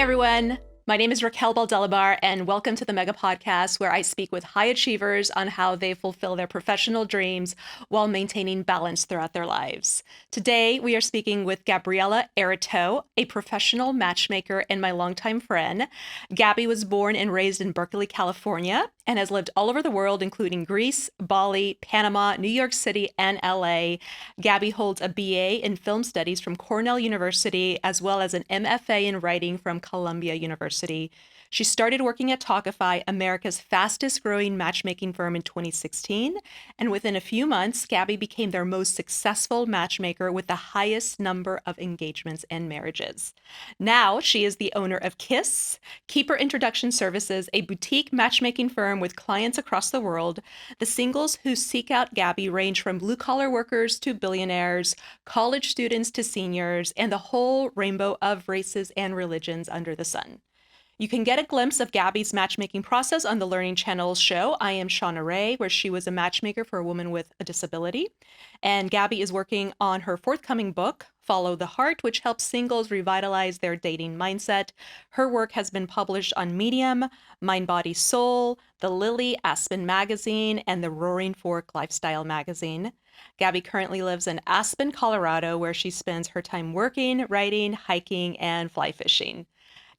everyone. My name is Raquel Baldelamar, and welcome to the Mega Podcast, where I speak with high achievers on how they fulfill their professional dreams while maintaining balance throughout their lives. Today, we are speaking with Gabriella Aratow, a professional matchmaker and my longtime friend. Gaby was born and raised in Berkeley, California, and has lived all over the world, including Greece, Bali, Panama, New York City, and LA. Gaby holds a BA in Film Studies from Cornell University, as well as an MFA in Writing from Columbia University. She started working at Tawkify, America's fastest growing matchmaking firm, in 2016. And within a few months, Gaby became their most successful matchmaker with the highest number of engagements and marriages. Now she is the owner of Kiss, Keeper Introduction Services, a boutique matchmaking firm with clients across the world. The singles who seek out Gaby range from blue-collar workers to billionaires, college students to seniors, and the whole rainbow of races and religions under the sun. You can get a glimpse of Gaby's matchmaking process on the Learning Channel's show, I Am Shauna Ray, where she was a matchmaker for a woman with a disability. And Gaby is working on her forthcoming book, Follow the Heart, which helps singles revitalize their dating mindset. Her work has been published on Medium, Mind, Body, Soul, The Lily, Aspen Magazine, and the Roaring Fork Lifestyle Magazine. Gaby currently lives in Aspen, Colorado, where she spends her time working, writing, hiking, and fly fishing.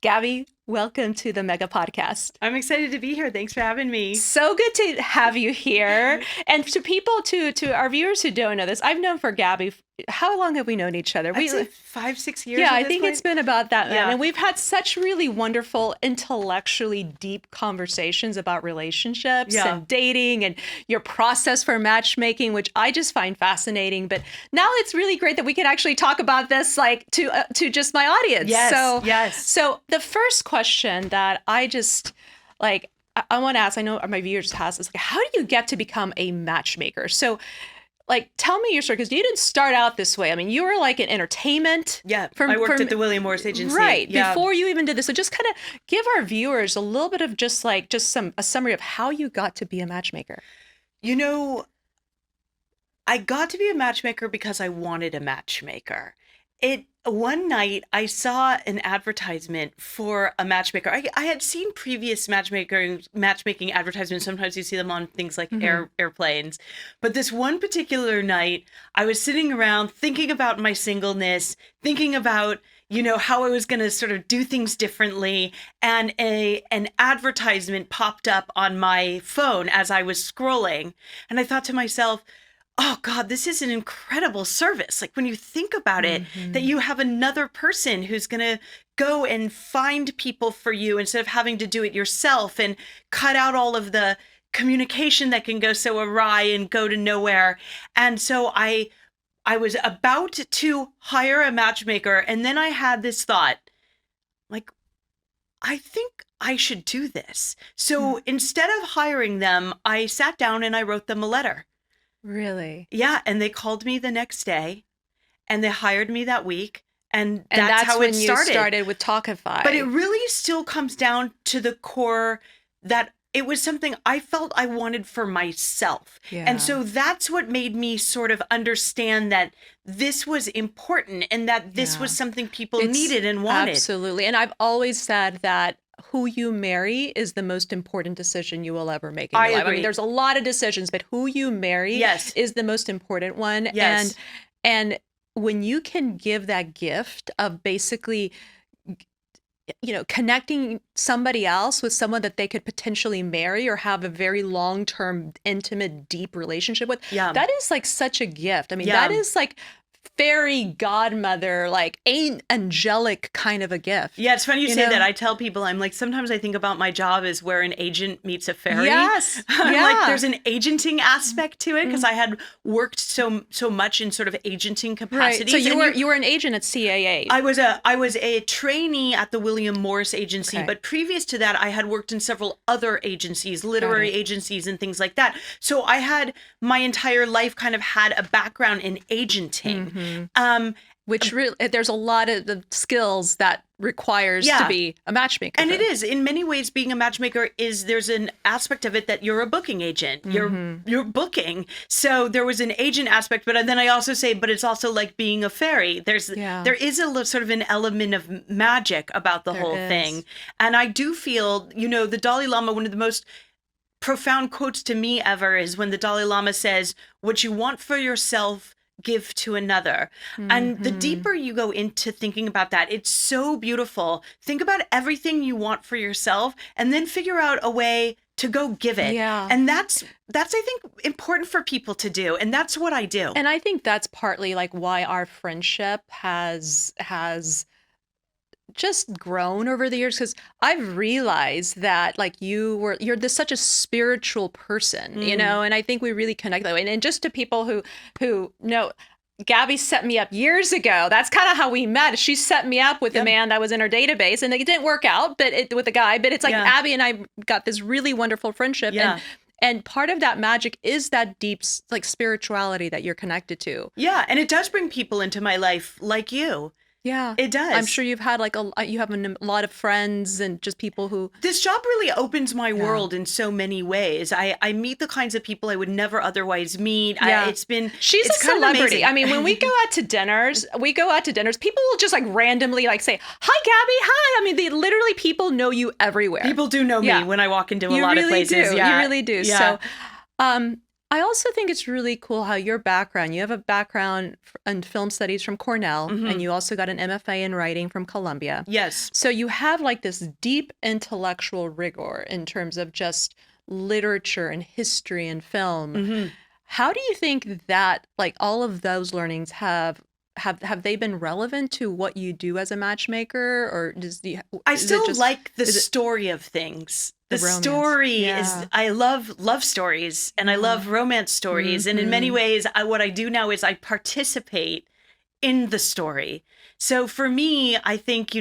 Gaby, welcome to the Mega Podcast. I'm excited to be here. Thanks for having me. So good to have you here. And to people, to our viewers who don't know this, I've known for Gaby, how long have we known each other? I'd say 5-6 years. Yeah, at I this think point. it's been about that. Yeah. And we've had such really wonderful, intellectually deep conversations about relationships and dating and your process for matchmaking, which I just find fascinating. But now it's really great that we can actually talk about this like to just my audience. Yes. So the first question that I just like, I want to ask, I know my viewers ask this, like, how do you get to become a matchmaker? So like, tell me your story, because you didn't start out this way. I mean, you were like in entertainment. Yeah, I worked at the William Morris Agency. Right, before you even did this. So just kind of give our viewers a little bit of a summary of how you got to be a matchmaker. You know, I got to be a matchmaker because I wanted a matchmaker. One night I saw an advertisement for a matchmaker. I had seen previous matchmaking advertisements. Sometimes you see them on things like airplanes. But this one particular night, I was sitting around thinking about my singleness, thinking about, how I was going to sort of do things differently. And an advertisement popped up on my phone as I was scrolling. And I thought to myself, oh God, this is an incredible service. Like when you think about it, that you have another person who's going to go and find people for you instead of having to do it yourself and cut out all of the communication that can go so awry and go to nowhere. And so I was about to hire a matchmaker. And then I had this thought, like, I think I should do this. So instead of hiring them, I sat down and I wrote them a letter. Really? Yeah, and they called me the next day, and they hired me that week, and that's how when it started. You started with Tawkify. But it really still comes down to the core that it was something I felt I wanted for myself. Yeah. And so that's what made me sort of understand that this was important and that this was something people needed and wanted. Absolutely. And I've always said that who you marry is the most important decision you will ever make in your life. Agree. I mean, there's a lot of decisions, but who you marry is the most important one. Yes. And when you can give that gift of basically, connecting somebody else with someone that they could potentially marry or have a very long-term, intimate, deep relationship with, that is like such a gift. I mean, that is like fairy godmother, like angelic kind of a gift. Yeah, it's funny you say that. I tell people, I'm like, sometimes I think about my job as where an agent meets a fairy. Yes. Like there's an agenting aspect to it because I had worked so much in sort of agenting capacities. Right. So you were an agent at CAA. I was a trainee at the William Morris Agency, but previous to that, I had worked in several other agencies, literary agencies and things like that. So I had my entire life kind of had a background in agenting. which really, there's a lot of the skills that requires to Yeah. be a matchmaker. And for. it is, in many ways, being a matchmaker there's an aspect of it that you're a booking agent. You're booking. So there was an agent aspect, but then I also say, but it's also like being a fairy. There is sort of an element of magic about the whole thing. And I do feel, the Dalai Lama, one of the most profound quotes to me ever is when the Dalai Lama says, "What you want for yourself, give to another." And the deeper you go into thinking about that, it's so beautiful. Think about everything you want for yourself and then figure out a way to go give it. Yeah. And that's I think important for people to do. And that's what I do. And I think that's partly like why our friendship has just grown over the years, because I've realized that like you're such a spiritual person, and I think we really connect that way. And just to people who know, Gaby set me up years ago. That's kind of how we met. She set me up with a man that was in her database, and it didn't work out, with a guy. But it's like Abby and I got this really wonderful friendship. Yeah. And part of that magic is that deep like spirituality that you're connected to. Yeah, and it does bring people into my life like you. Yeah, it does. I'm sure you've had you have a lot of friends and just people who. This job really opens my world in so many ways. I meet the kinds of people I would never otherwise meet. Yeah. She's a celebrity. I mean, when we go out to dinners, people will just like randomly like say, "Hi, Gaby, hi." I mean, literally people know you everywhere. People do know me when I walk into a lot of places. Do. Yeah. You really do. Yeah. So, I also think it's really cool how you have a background in film studies from Cornell, and you also got an MFA in writing from Columbia. Yes. So you have like this deep intellectual rigor in terms of just literature and history and film. How do you think that like all of those learnings have they been relevant to what you do as a matchmaker, or I still like the story of things. The story is, I love love stories and I love romance stories. And in many ways, what I do now is I participate in the story. So for me, I think,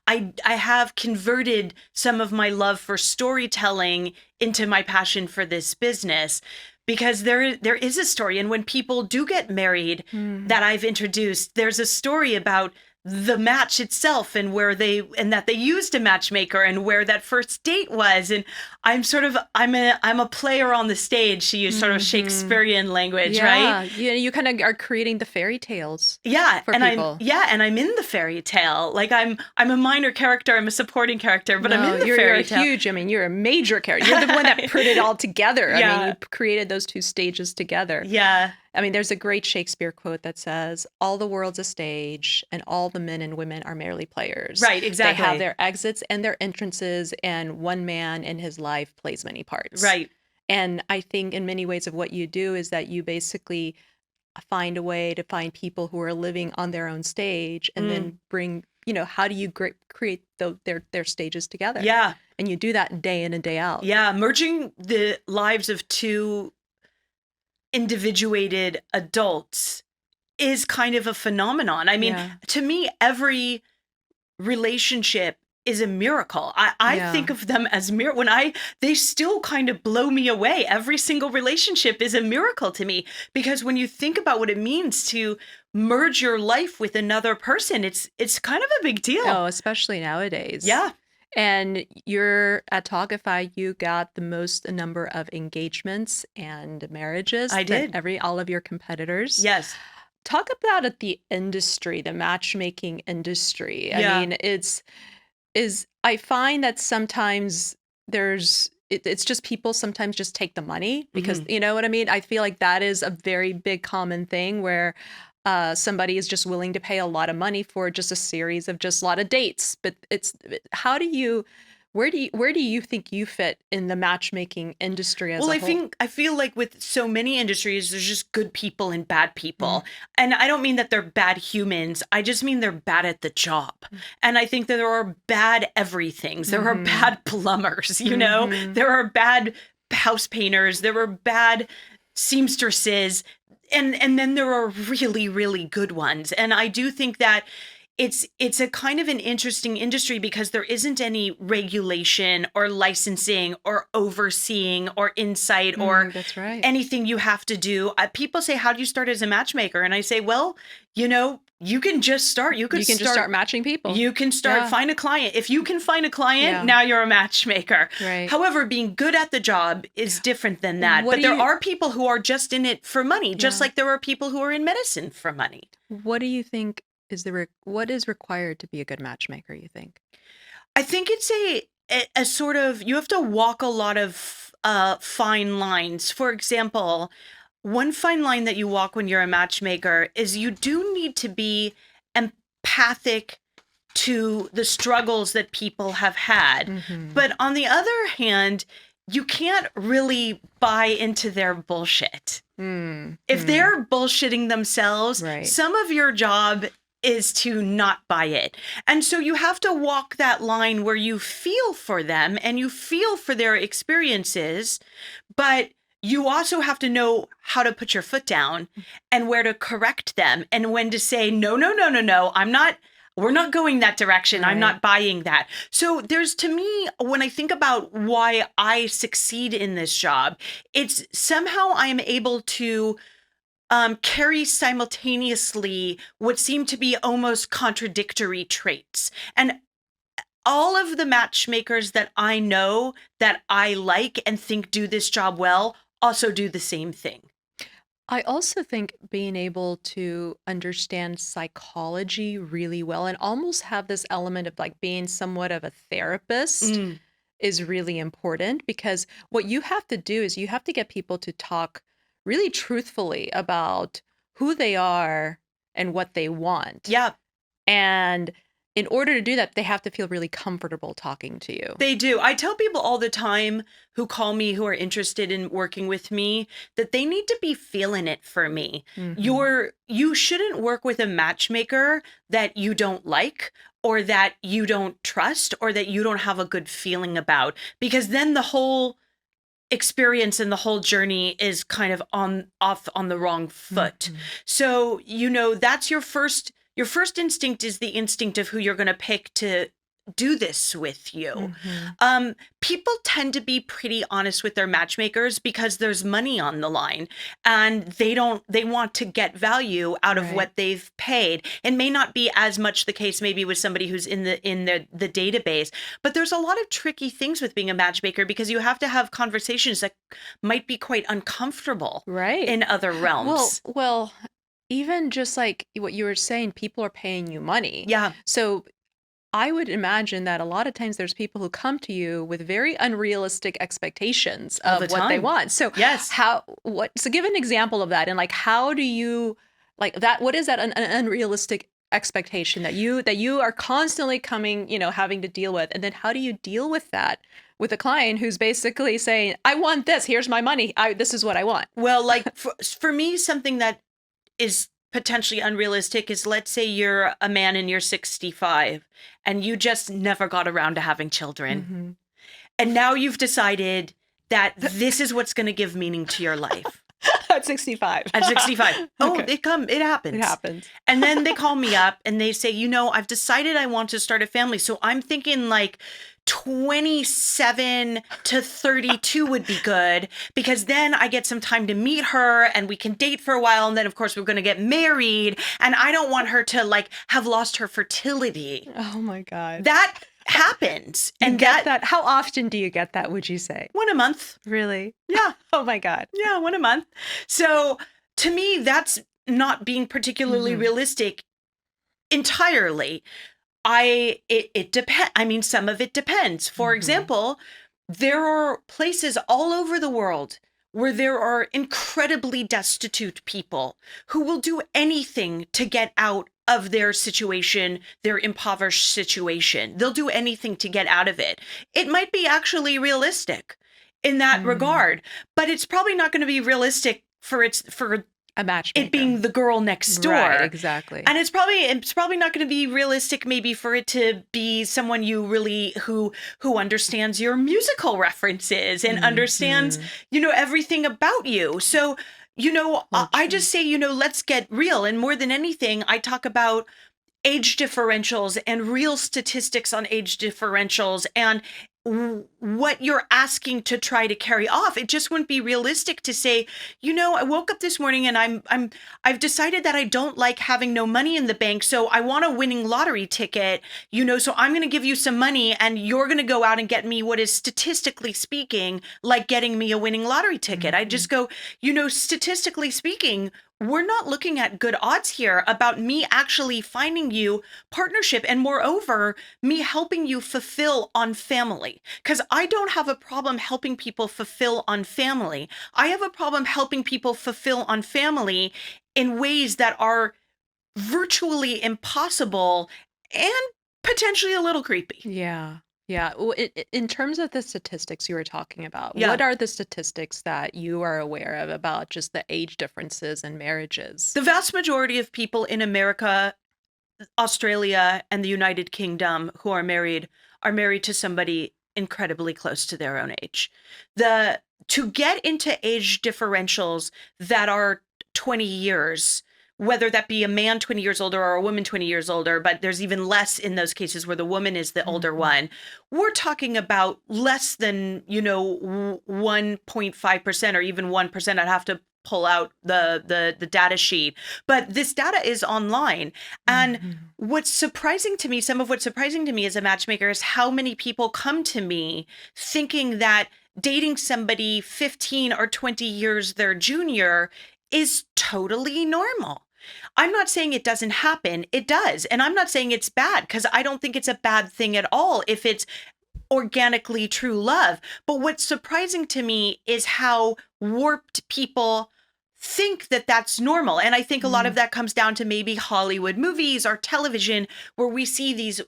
I have converted some of my love for storytelling into my passion for this business. Because there is a story. And when people do get married that I've introduced, there's a story about the match itself and that they used a matchmaker and where that first date was. And I'm a player on the stage, to use sort of Shakespearean language, right? Yeah, you kind of are creating the fairy tales. Yeah, for people. And I'm in the fairy tale. Like I'm a minor character, I'm a supporting character, but I'm in the fairy tale. You're huge. I mean, you're a major character. You're the one that put it all together. I mean, you created those two stages together. Yeah. I mean, there's a great Shakespeare quote that says, "All the world's a stage, and all the men and women are merely players." Right, exactly. They have their exits and their entrances, and one man in his life plays many parts. Right. And I think in many ways of what you do is that you basically find a way to find people who are living on their own stage and then bring, how do you create their stages together? Yeah. And you do that day in and day out. Yeah, merging the lives of two individuated adults is kind of a phenomenon. I mean, to me, every relationship is a miracle. I think of them as they still kind of blow me away. Every single relationship is a miracle to me, because when you think about what it means to merge your life with another person, it's kind of a big deal. Oh, especially nowadays. Yeah. And you're at Tawkify, you got the most number of engagements and marriages. I did. All of your competitors. Yes. Talk about the industry, the matchmaking industry. Yeah. I mean, I find that sometimes it's just people sometimes just take the money because, you know what I mean? I feel like that is a very big common thing where somebody is just willing to pay a lot of money for just a series of just a lot of dates. But where do you think you fit in the matchmaking industry as a whole? I feel like with so many industries, there's just good people and bad people. And I don't mean that they're bad humans. I just mean they're bad at the job. And I think that there are bad everythings. There are bad plumbers, there are bad house painters. There are bad seamstresses. And then there are really, really good ones. And I do think that it's a kind of an interesting industry because there isn't any regulation or licensing or overseeing or insight or that's right. anything you have to do. People say, how do you start as a matchmaker? And I say, well, you can just start. You can just start matching people. You can start, find a client. If you can find a client, now you're a matchmaker. Right. However, being good at the job is different than that. But there are people who are just in it for money, just like there are people who are in medicine for money. What do you think what is required to be a good matchmaker, you think? I think it's a sort of, you have to walk a lot of fine lines. For example, one fine line that you walk when you're a matchmaker is you do need to be empathic to the struggles that people have had. Mm-hmm. But on the other hand, you can't really buy into their bullshit. Mm-hmm. If they're bullshitting themselves, some of your job is to not buy it. And so you have to walk that line where you feel for them and you feel for their experiences, but you also have to know how to put your foot down and where to correct them and when to say, no, we're not going that direction. I'm not buying that. So there's, to me, when I think about why I succeed in this job, it's somehow I am able to carry simultaneously what seem to be almost contradictory traits. And all of the matchmakers that I know that I like and think do this job well also do the same thing. I also think being able to understand psychology really well and almost have this element of like being somewhat of a therapist is really important, because what you have to do is you have to get people to talk really truthfully about who they are and what they want. Yeah. And in order to do that, they have to feel really comfortable talking to you. They do. I tell people all the time who call me, who are interested in working with me, that they need to be feeling it for me. Mm-hmm. You shouldn't work with a matchmaker that you don't like or that you don't trust or that you don't have a good feeling about, because then the whole experience and the whole journey is kind of off on the wrong foot. Mm-hmm. So, that's your first instinct is the instinct of who you're going to pick to do this with you. Mm-hmm. People tend to be pretty honest with their matchmakers because there's money on the line and they want to get value out of what they've paid. It may not be as much the case maybe with somebody who's in the database, but there's a lot of tricky things with being a matchmaker because you have to have conversations that might be quite uncomfortable in other realms. Well, even just like what you were saying, people are paying you money. Yeah. So I would imagine that a lot of times there's people who come to you with very unrealistic expectations of what they want. So so give an example of that. And like, how do you like that? What is that an unrealistic expectation that you are constantly coming, having to deal with? And then how do you deal with that with a client who's basically saying, I want this, here's my money. This is what I want. Well, like for me, something that is potentially unrealistic is, let's say you're a man and you're 65 and you just never got around to having children. Mm-hmm. And now you've decided that this is what's going to give meaning to your life. At 65. At 65. Okay. Oh, it happens. It happens. And then they call me up and they say, I've decided I want to start a family. So I'm thinking like 27 to 32 would be good, because then I get some time to meet her and we can date for a while. And then of course we're going to get married, and I don't want her to like have lost her fertility. Oh my God. That happens. And get that. How often do you get that, would you say? One a month. Really? Yeah. Oh my God. Yeah. One a month. So to me, that's not being particularly realistic entirely. It depends. I mean, some of it depends. For example, there are places all over the world where there are incredibly destitute people who will do anything to get out of their situation, their impoverished situation. They'll do anything to get out of it. It might be actually realistic in that regard, but it's probably not going to be realistic for a matchmaker. It being the girl next door. Right, exactly. And it's probably not going to be realistic maybe for it to be someone you really who understands your musical references and understands, everything about you. So, I just say, let's get real. And more than anything, I talk about age differentials and real statistics on age differentials. And what you're asking to try to carry off. It just wouldn't be realistic to say, I woke up this morning and I've decided that I don't like having no money in the bank, so I want a winning lottery ticket, so I'm going to give you some money and you're going to go out and get me what is statistically speaking like getting me a winning lottery ticket. I just go, statistically speaking, we're not looking at good odds here about me actually finding you partnership, and moreover, me helping you fulfill on family. Because I don't have a problem helping people fulfill on family. I have a problem helping people fulfill on family in ways that are virtually impossible and potentially a little creepy. Yeah. Yeah. Well, in terms of the statistics you were talking about, Yeah. what are the statistics that you are aware of about just the age differences in marriages? The vast majority of people in America, Australia, and the United Kingdom who are married to somebody incredibly close to their own age. To get into age differentials that are 20 years, whether that be a man 20 years older or a woman 20 years older, but there's even less in those cases where the woman is the older one. We're talking about less than, 1.5% or even 1%. I'd have to pull out the data sheet, but this data is online. And what's surprising to me, some of what's surprising to me as a matchmaker, is how many people come to me thinking that dating somebody 15 or 20 years their junior is totally normal. I'm not saying it doesn't happen. It does. And I'm not saying it's bad, because I don't think it's a bad thing at all if it's organically true love. But what's surprising to me is how warped people think that that's normal. And I think a lot of that comes down to maybe Hollywood movies or television, where we see these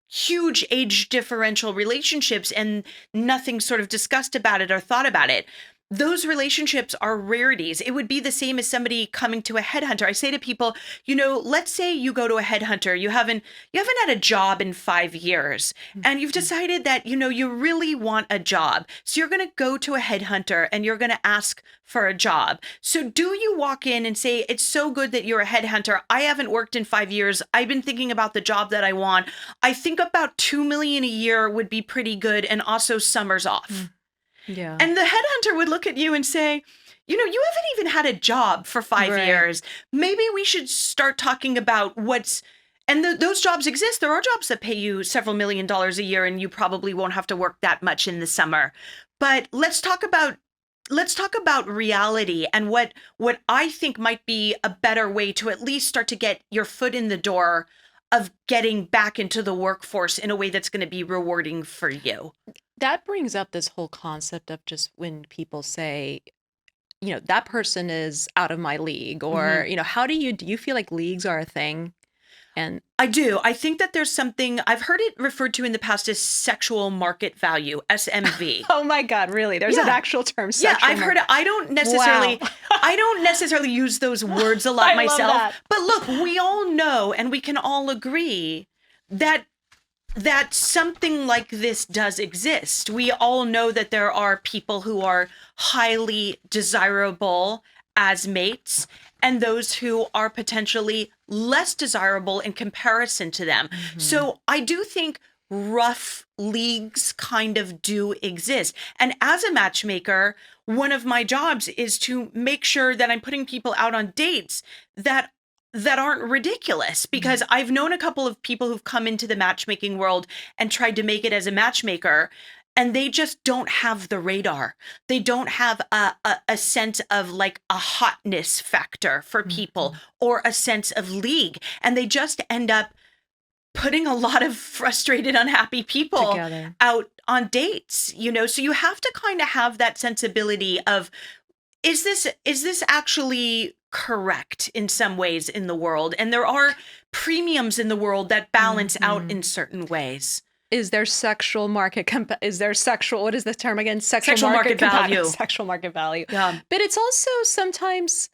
huge age differential relationships and nothing sort of discussed about it or thought about it. Those relationships are rarities. It would be the same as somebody coming to a headhunter. I say to people, let's say you go to a headhunter, you haven't had a job in 5 years, and you've decided that, you really want a job. So you're going to go to a headhunter and you're going to ask for a job. So do you walk in and say, it's so good that you're a headhunter. I haven't worked in 5 years. I've been thinking about the job that I want. I think about $2 million a year would be pretty good. And also summers off. Yeah. And the headhunter would look at you and say, you haven't even had a job for 5 years. Maybe we should start talking about those jobs exist. There are jobs that pay you several $1,000,000 a year, and you probably won't have to work that much in the summer. But let's talk about reality and what I think might be a better way to at least start to get your foot in the door of getting back into the workforce in a way that's going to be rewarding for you. That brings up this whole concept of just when people say, that person is out of my league, or, how do you feel like leagues are a thing? And I do. I think that there's something, I've heard it referred to in the past as sexual market value, SMV. Oh my God, really? There's an actual term. Yeah, I've heard it. I don't necessarily use those words a lot myself. Love that. But look, we all know and we can all agree that something like this does exist. We all know that there are people who are highly desirable as mates and those who are potentially less desirable in comparison to them. So I do think rough leagues kind of do exist. And as a matchmaker, one of my jobs is to make sure that I'm putting people out on dates that aren't ridiculous, because I've known a couple of people who've come into the matchmaking world and tried to make it as a matchmaker, and they just don't have the radar. They don't have a sense of like a hotness factor for people or a sense of league. And they just end up putting a lot of frustrated, unhappy people together out on dates, so you have to kind of have that sensibility of, is this actually correct in some ways in the world? And there are premiums in the world that balance out in certain ways. Is there sexual market? What is the term again? Sexual market value. Sexual market value. Yeah. But it's also sometimes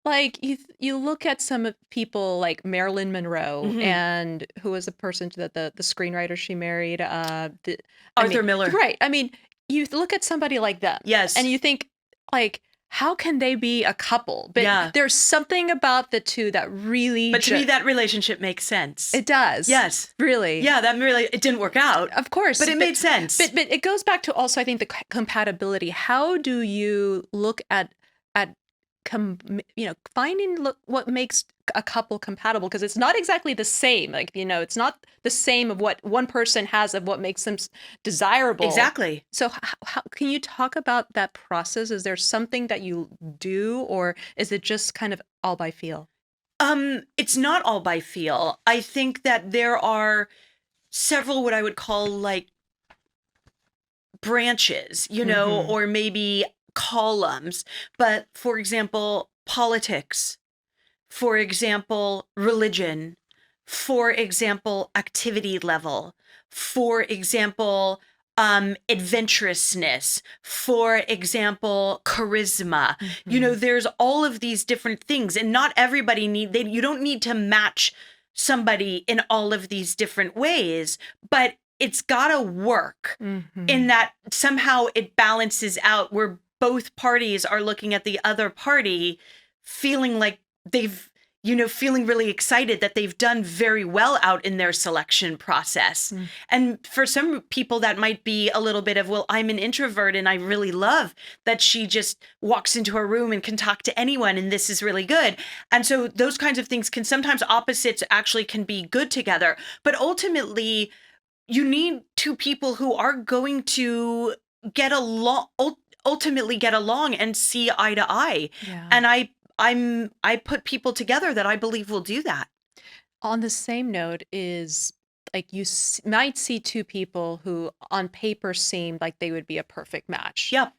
like you look at some people like Marilyn Monroe, and who was the person that the screenwriter she married, Arthur Miller. Right. I mean, you look at somebody like that. Yes. And you think, like, how can they be a couple? But Yeah. there's something about the two that really, But to me, that relationship makes sense. it does. Yes. Really. Yeah, it didn't work out. Of course. But it made sense. But it goes back to also, I think, the compatibility. How do you look at finding what makes a couple compatible? Because it's not exactly the same. Like, it's not the same of what one person has of what makes them desirable. Exactly. So how can you talk about that process? Is there something that you do, or is it just kind of all by feel? It's not all by feel. I think that there are several what I would call like branches, or maybe columns. But for example, politics, for example, religion, for example, activity level, for example, adventurousness, for example, charisma. There's all of these different things, and not everybody you don't need to match somebody in all of these different ways, but it's gotta work in that somehow it balances out where both parties are looking at the other party feeling like feeling really excited that they've done very well out in their selection process. And for some people that might be a little bit of, well, I'm an introvert and I really love that she just walks into a room and can talk to anyone and this is really good. And so those kinds of things sometimes opposites actually can be good together. But ultimately, you need two people who are going to ultimately get along and see eye to eye. Yeah. And I put people together that I believe will do that. On the same note is, like, you might see two people who on paper seem like they would be a perfect match. Yep.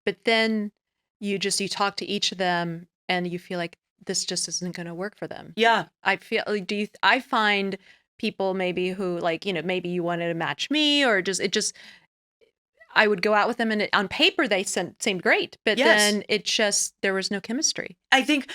But then you talk to each of them and you feel like this just isn't going to work for them. Yeah. I find people maybe who, like, maybe you wanted to match me, or I would go out with them and on paper they seemed great, but then there was no chemistry. I think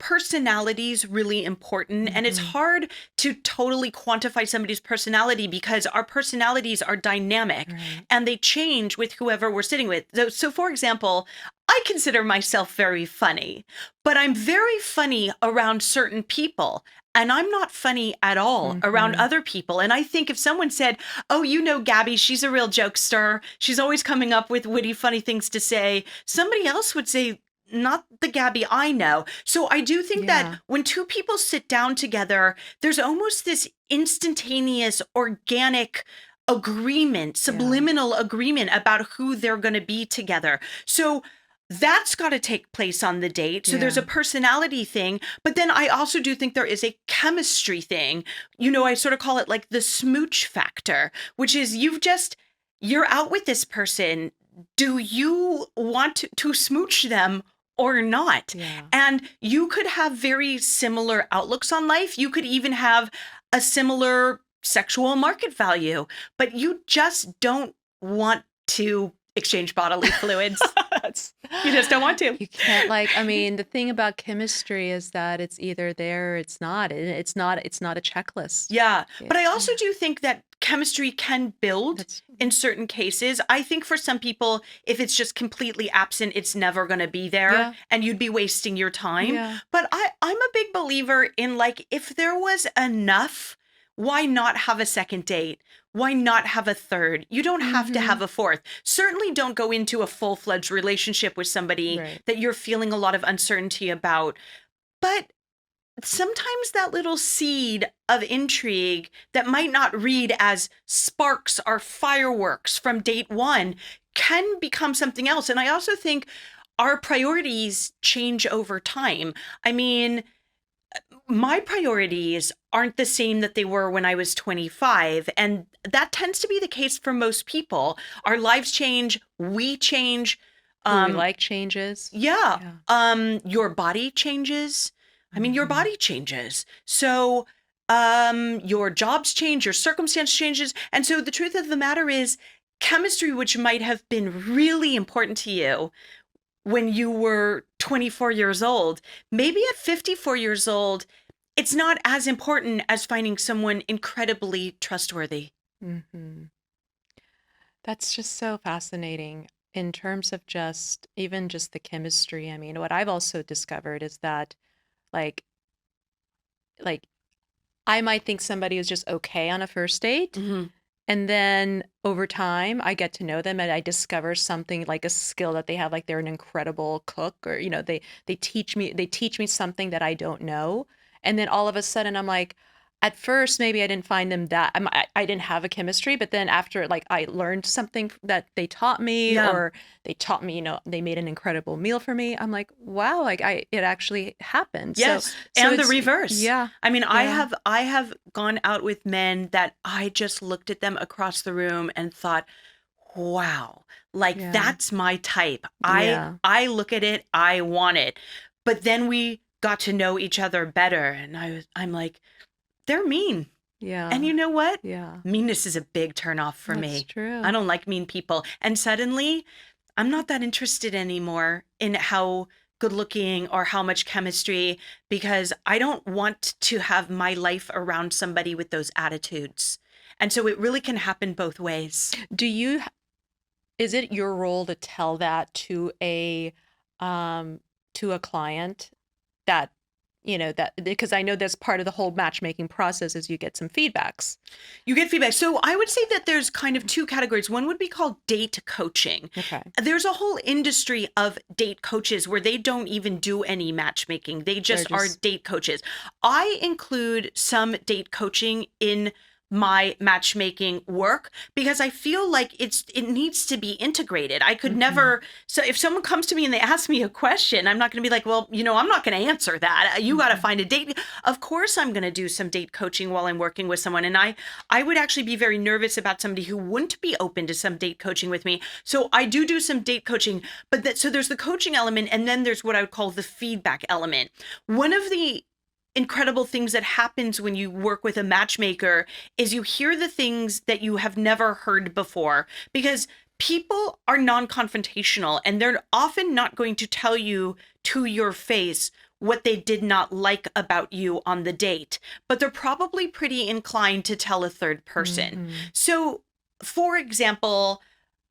personality is really important, and it's hard to totally quantify somebody's personality because our personalities are dynamic and they change with whoever we're sitting with. So for example, I consider myself very funny, but I'm very funny around certain people. And I'm not funny at all around other people. And I think if someone said, oh, Gaby, she's a real jokester. She's always coming up with witty, funny things to say. Somebody else would say, not the Gaby I know. So I do think that when two people sit down together, there's almost this instantaneous, organic agreement, subliminal agreement about who they're going to be together. So that's got to take place on the date. So there's a personality thing, but then I also do think there is a chemistry thing. I sort of call it like the smooch factor, which is you're out with this person. Do you want to smooch them or not? Yeah. And you could have very similar outlooks on life. You could even have a similar sexual market value, but you just don't want to exchange bodily fluids. You just don't want to. You can't, the thing about chemistry is that it's either there or it's not. It's not a checklist. Yeah. But I also do think that chemistry can build in certain cases. I think for some people, if it's just completely absent, it's never going to be there and you'd be wasting your time. Yeah. But I'm a big believer in, like, if there was enough, why not have a second date? Why not have a third? You don't have to have a fourth. Certainly don't go into a full-fledged relationship with somebody that you're feeling a lot of uncertainty about. But sometimes that little seed of intrigue that might not read as sparks or fireworks from date one can become something else. And I also think our priorities change over time. I mean, my priorities aren't the same that they were when I was 25. And that tends to be the case for most people. Our lives change. We change. Who we like changes. Yeah. Your body changes. I mean, your body changes. So your jobs change, your circumstance changes. And so the truth of the matter is, chemistry, which might have been really important to you when you were 24 years old, maybe at 54 years old, it's not as important as finding someone incredibly trustworthy. That's just so fascinating. in terms of just even just the chemistry, I mean, what I've also discovered is that like like I might think somebody is just okay on a first date. Hmm. And then over time, I get to know them and I discover something like a skill that they have, like they're an incredible cook, or they teach me something that I don't know. And then all of a sudden I'm like, at first maybe I didn't find them that I didn't have a chemistry, but then after like I learned something that they taught me, Yeah. or they taught me, they made an incredible meal for me. I'm like, wow, like it actually happened. Yes, So and the it's reverse. yeah, I mean, I yeah, have I have gone out with men that I just looked at them across the room and thought, "Wow, like yeah, that's my type. I yeah, I look at it, I want it." But then we got to know each other better, and I'm like, "They're mean." And yeah, you know what? yeah. Meanness is a big turnoff for That's me. I true. don't like mean people. And suddenly, I'm not that interested anymore in how good looking or how much chemistry, because I don't want to have my life around somebody with those attitudes. And so it really can happen both ways. Do you, is it your role to tell that um to a client that, that because I know that's part of the whole matchmaking process is you get some feedbacks. You get feedback. So I would say that there's kind of two categories. One would be called date coaching. Okay. There's a whole industry of date coaches where they don't even do any matchmaking. They They're just are just date coaches. I include some date coaching in my matchmaking work because I feel like it needs to be integrated. I could mhm, never, so if someone comes to me and they ask me a question, I'm not going to be like, well, I'm not going to answer that. You got to mhm, find a date. Of course I'm going to do some date coaching while I'm working with someone, and I would actually be very nervous about somebody who wouldn't be open to some date coaching with me. So I do some date coaching, but so there's the coaching element, and then there's what I would call the feedback element. One of the incredible things that happens when you work with a matchmaker is you hear the things that you have never heard before, because people are non-confrontational and they're often not going to tell you to your face what they did not like about you on the date, but they're probably pretty inclined to tell a third person. mhm, So, for example,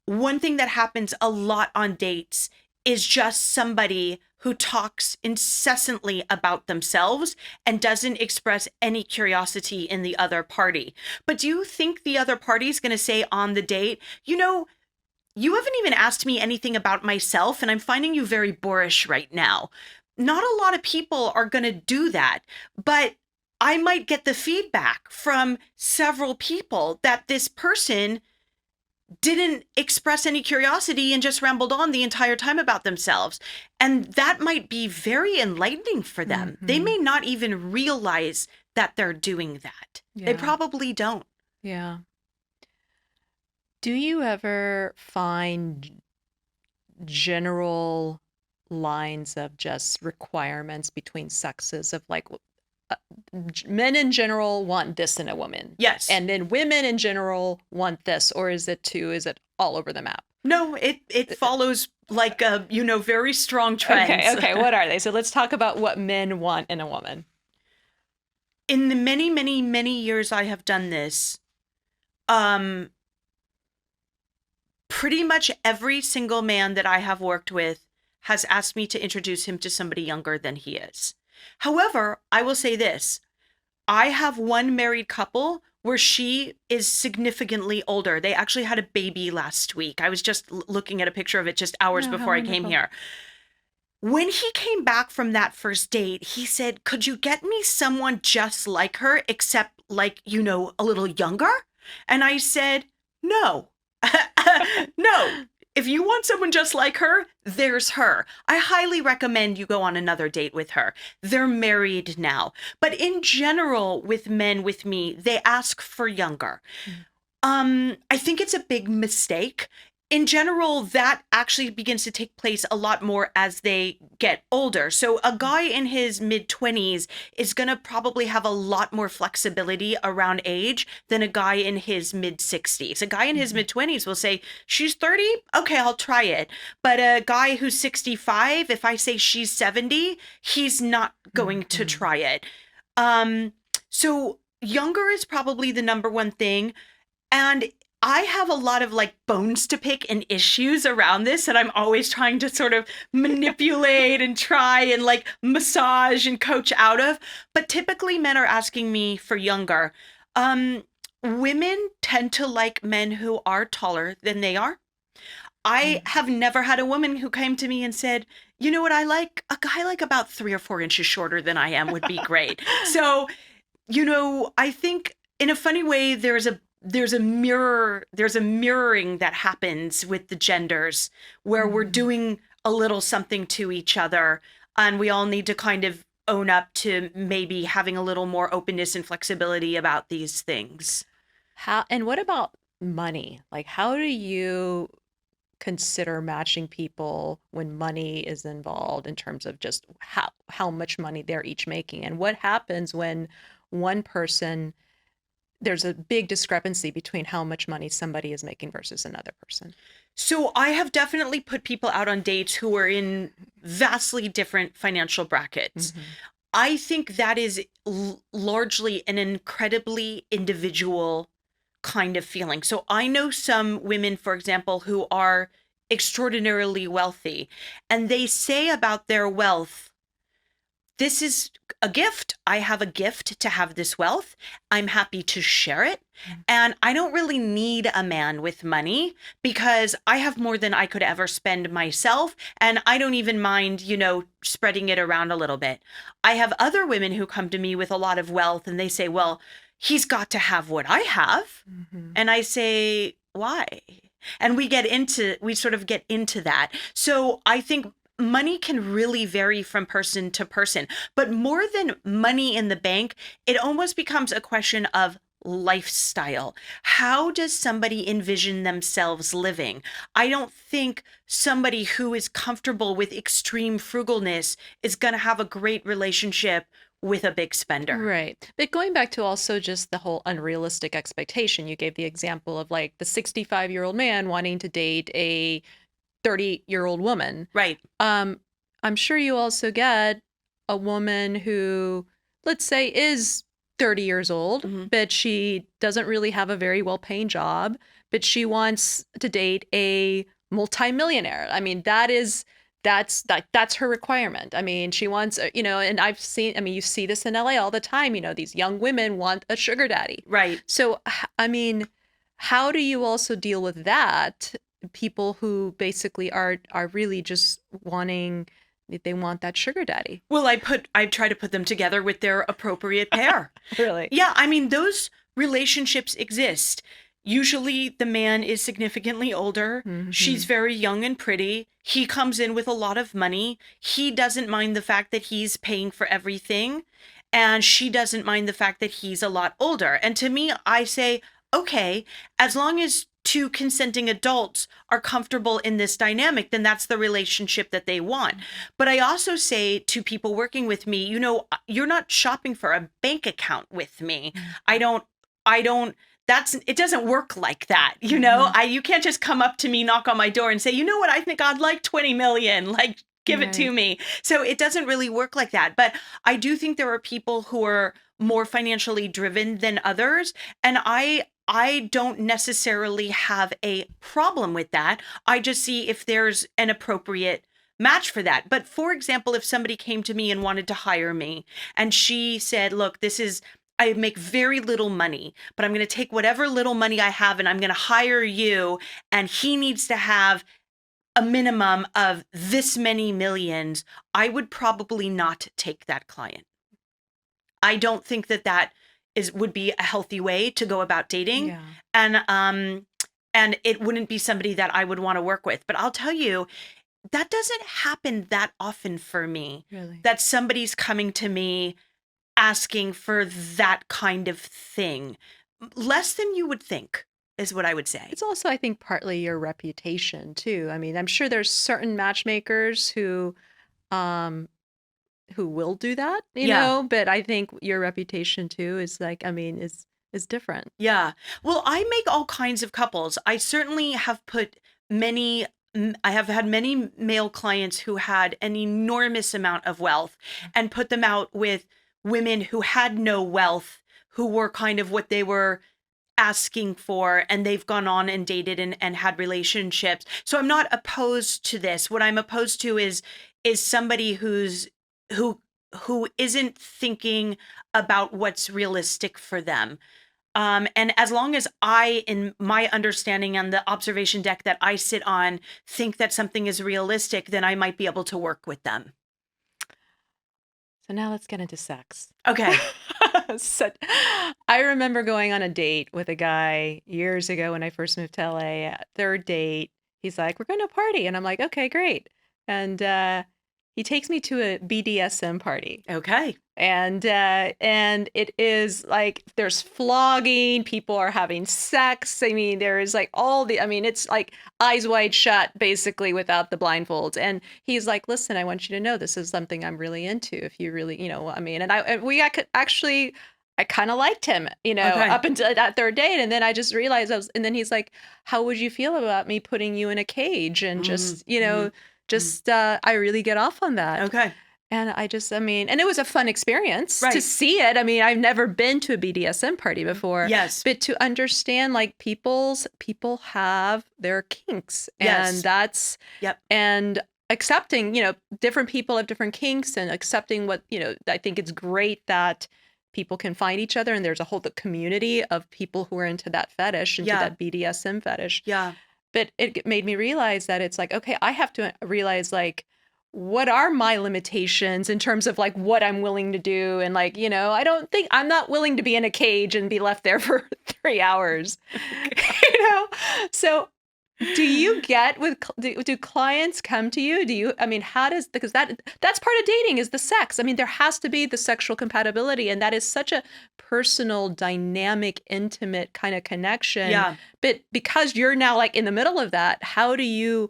one thing that happens a lot on dates is just somebody who talks incessantly about themselves and doesn't express any curiosity in the other party. But do you think the other party is going to say on the date, you haven't even asked me anything about myself, and I'm finding you very boorish right now? Not a lot of people are going to do that, but I might get the feedback from several people that this person didn't express any curiosity and just rambled on the entire time about themselves. And that might be very enlightening for them. They mhm. may not even realize that they're doing that. They Yeah, probably don't. yeah. Do you ever find general lines of just requirements between sexes of like uh, men in general want this in a woman, Yes. and then women in general want this, or is it all over the map? No, it follows like very strong Okay, trends. okay, what are they? So let's talk about what men want in a woman. In the many, many, many years I have done this, um pretty much every single man that I have worked with has asked me to introduce him to somebody younger than he is. However, I will say this. I have one married couple where she is significantly older. They actually had a baby last week. I was just looking at a picture of it just hours Oh, how before I came wonderful. here. When he came back from that first date, he said, "Could you get me someone just like her, except like, a little younger?" And I said, "No." No. If you want someone just like her, there's her. I highly recommend you go on another date with her. They're married now. But in general, with men with me, they ask for younger. Mm. I think it's a big mistake. In general, that actually begins to take place a lot more as they get older. So a guy in his mid 20s is going to probably have a lot more flexibility around age than a guy in his mid 60s. A guy in his Mhm, mid 20s will say, "She's 30? Okay, I'll try it." But a guy who's 65, if I say she's 70, he's not going to mhm, try it. Um, so younger is probably the number one thing. And I have a lot of like bones to pick and issues around this that I'm always trying to sort of manipulate and try and like massage and coach out of. But typically men are asking me for younger. Um, Women tend to like men who are taller than they are. I have never had a woman who came to me and said, you know what I like? A guy like about 3 or 4 inches shorter than I am would be great. So, I think in a funny way, there's a mirroring that happens with the genders where we're doing a little something to each other, and we all need to kind of own up to maybe having a little more openness and flexibility about these things. And what about money? Like, how do you consider matching people when money is involved in terms of just how much money they're each making? And what happens when one person there's a big discrepancy between how much money somebody is making versus another person? So I have definitely put people out on dates who are in vastly different financial brackets. I think that is largely an incredibly individual kind of feeling. So I know some women, for example, who are extraordinarily wealthy, and they say about their wealth, this is a gift. I have a gift to have this wealth. I'm happy to share it. And I don't really need a man with money because I have more than I could ever spend myself. And I don't even mind, spreading it around a little bit. I have other women who come to me with a lot of wealth and they say, well, he's got to have what I have. And I say, why? And we sort of get into that. So I think money can really vary from person to person, but more than money in the bank, it almost becomes a question of lifestyle. How does somebody envision themselves living? I don't think somebody who is comfortable with extreme frugalness is going to have a great relationship with a big spender. Right. But going back to also just the whole unrealistic expectation, you gave the example of like the 65-year-old man wanting to date a 30-year-old woman. Right. I'm sure you also get a woman who, let's say, is 30 years old, but she doesn't really have a very well-paying job, but she wants to date a multimillionaire. I mean, that's her requirement. I mean, she wants, and you see this in LA all the time, these young women want a sugar daddy. Right. So, I mean, how do you also deal with that? People who basically are really just they want that sugar daddy. Well, I try to put them together with their appropriate pair. Really? Yeah, I mean, those relationships exist. Usually the man is significantly older. She's very young and pretty. He comes in with a lot of money. He doesn't mind the fact that he's paying for everything. And she doesn't mind the fact that he's a lot older. And to me, I say, okay, as long as two consenting adults are comfortable in this dynamic, then that's the relationship that they want. But I also say to people working with me, you're not shopping for a bank account with me. It doesn't work like that. You can't just come up to me, knock on my door and say, you know what, I think I'd like 20 million, like give it to me. So it doesn't really work like that. But I do think there are people who are more financially driven than others. And I don't necessarily have a problem with that. I just see if there's an appropriate match for that. But for example, if somebody came to me and wanted to hire me and she said, look, I make very little money, but I'm going to take whatever little money I have and I'm going to hire you, and he needs to have a minimum of this many millions, I would probably not take that client. I don't think that would be a healthy way to go about dating. Yeah. And it wouldn't be somebody that I would want to work with. But I'll tell you, that doesn't happen that often for me. Really? That somebody's coming to me asking for that kind of thing. Less than you would think is what I would say. It's also, I think, partly your reputation too. I mean, I'm sure there's certain matchmakers who will do that, but I think your reputation too is like, I mean, is different. Yeah. Well, I make all kinds of couples. I certainly have I have had many male clients who had an enormous amount of wealth and put them out with women who had no wealth, who were kind of what they were asking for, and they've gone on and dated and had relationships. So I'm not opposed to this. What I'm opposed to is somebody who isn't thinking about what's realistic for them. And as long as I, in my understanding on the observation deck that I sit on, think that something is realistic, then I might be able to work with them. So now let's get into sex. Okay. So, I remember going on a date with a guy years ago when I first moved to LA. Third date, he's like, "We're going to a party," and I'm like, "Okay, great." And he takes me to a BDSM party. Okay. And it is like there's flogging, people are having sex. I mean, there is like it's like eyes wide shut basically without the blindfolds. And he's like, "Listen, I want you to know this is something I'm really into. If you really, I kind of liked him, Okay. up until that third date. And then I just realized and then he's like, "How would you feel about me putting you in a cage?" And I really get off on that. Okay. And and it was a fun experience Right. to see it. I mean, I've never been to a BDSM party before. Yes. But to understand, like, people have their kinks. Yes. And that's, Yep. and accepting, different people have different kinks, and accepting what, I think it's great that people can find each other, and there's a whole community of people who are into that fetish, into that BDSM fetish. Yeah. But it made me realize that it's like, okay, I have to realize, like, what are my limitations in terms of like what I'm willing to do? And like, I'm not willing to be in a cage and be left there for 3 hours, So do you get do clients come to you? Because that's part of dating is the sex. I mean, there has to be the sexual compatibility, and that is such a personal, dynamic, intimate kind of connection. Yeah. But because you're now like in the middle of that, how do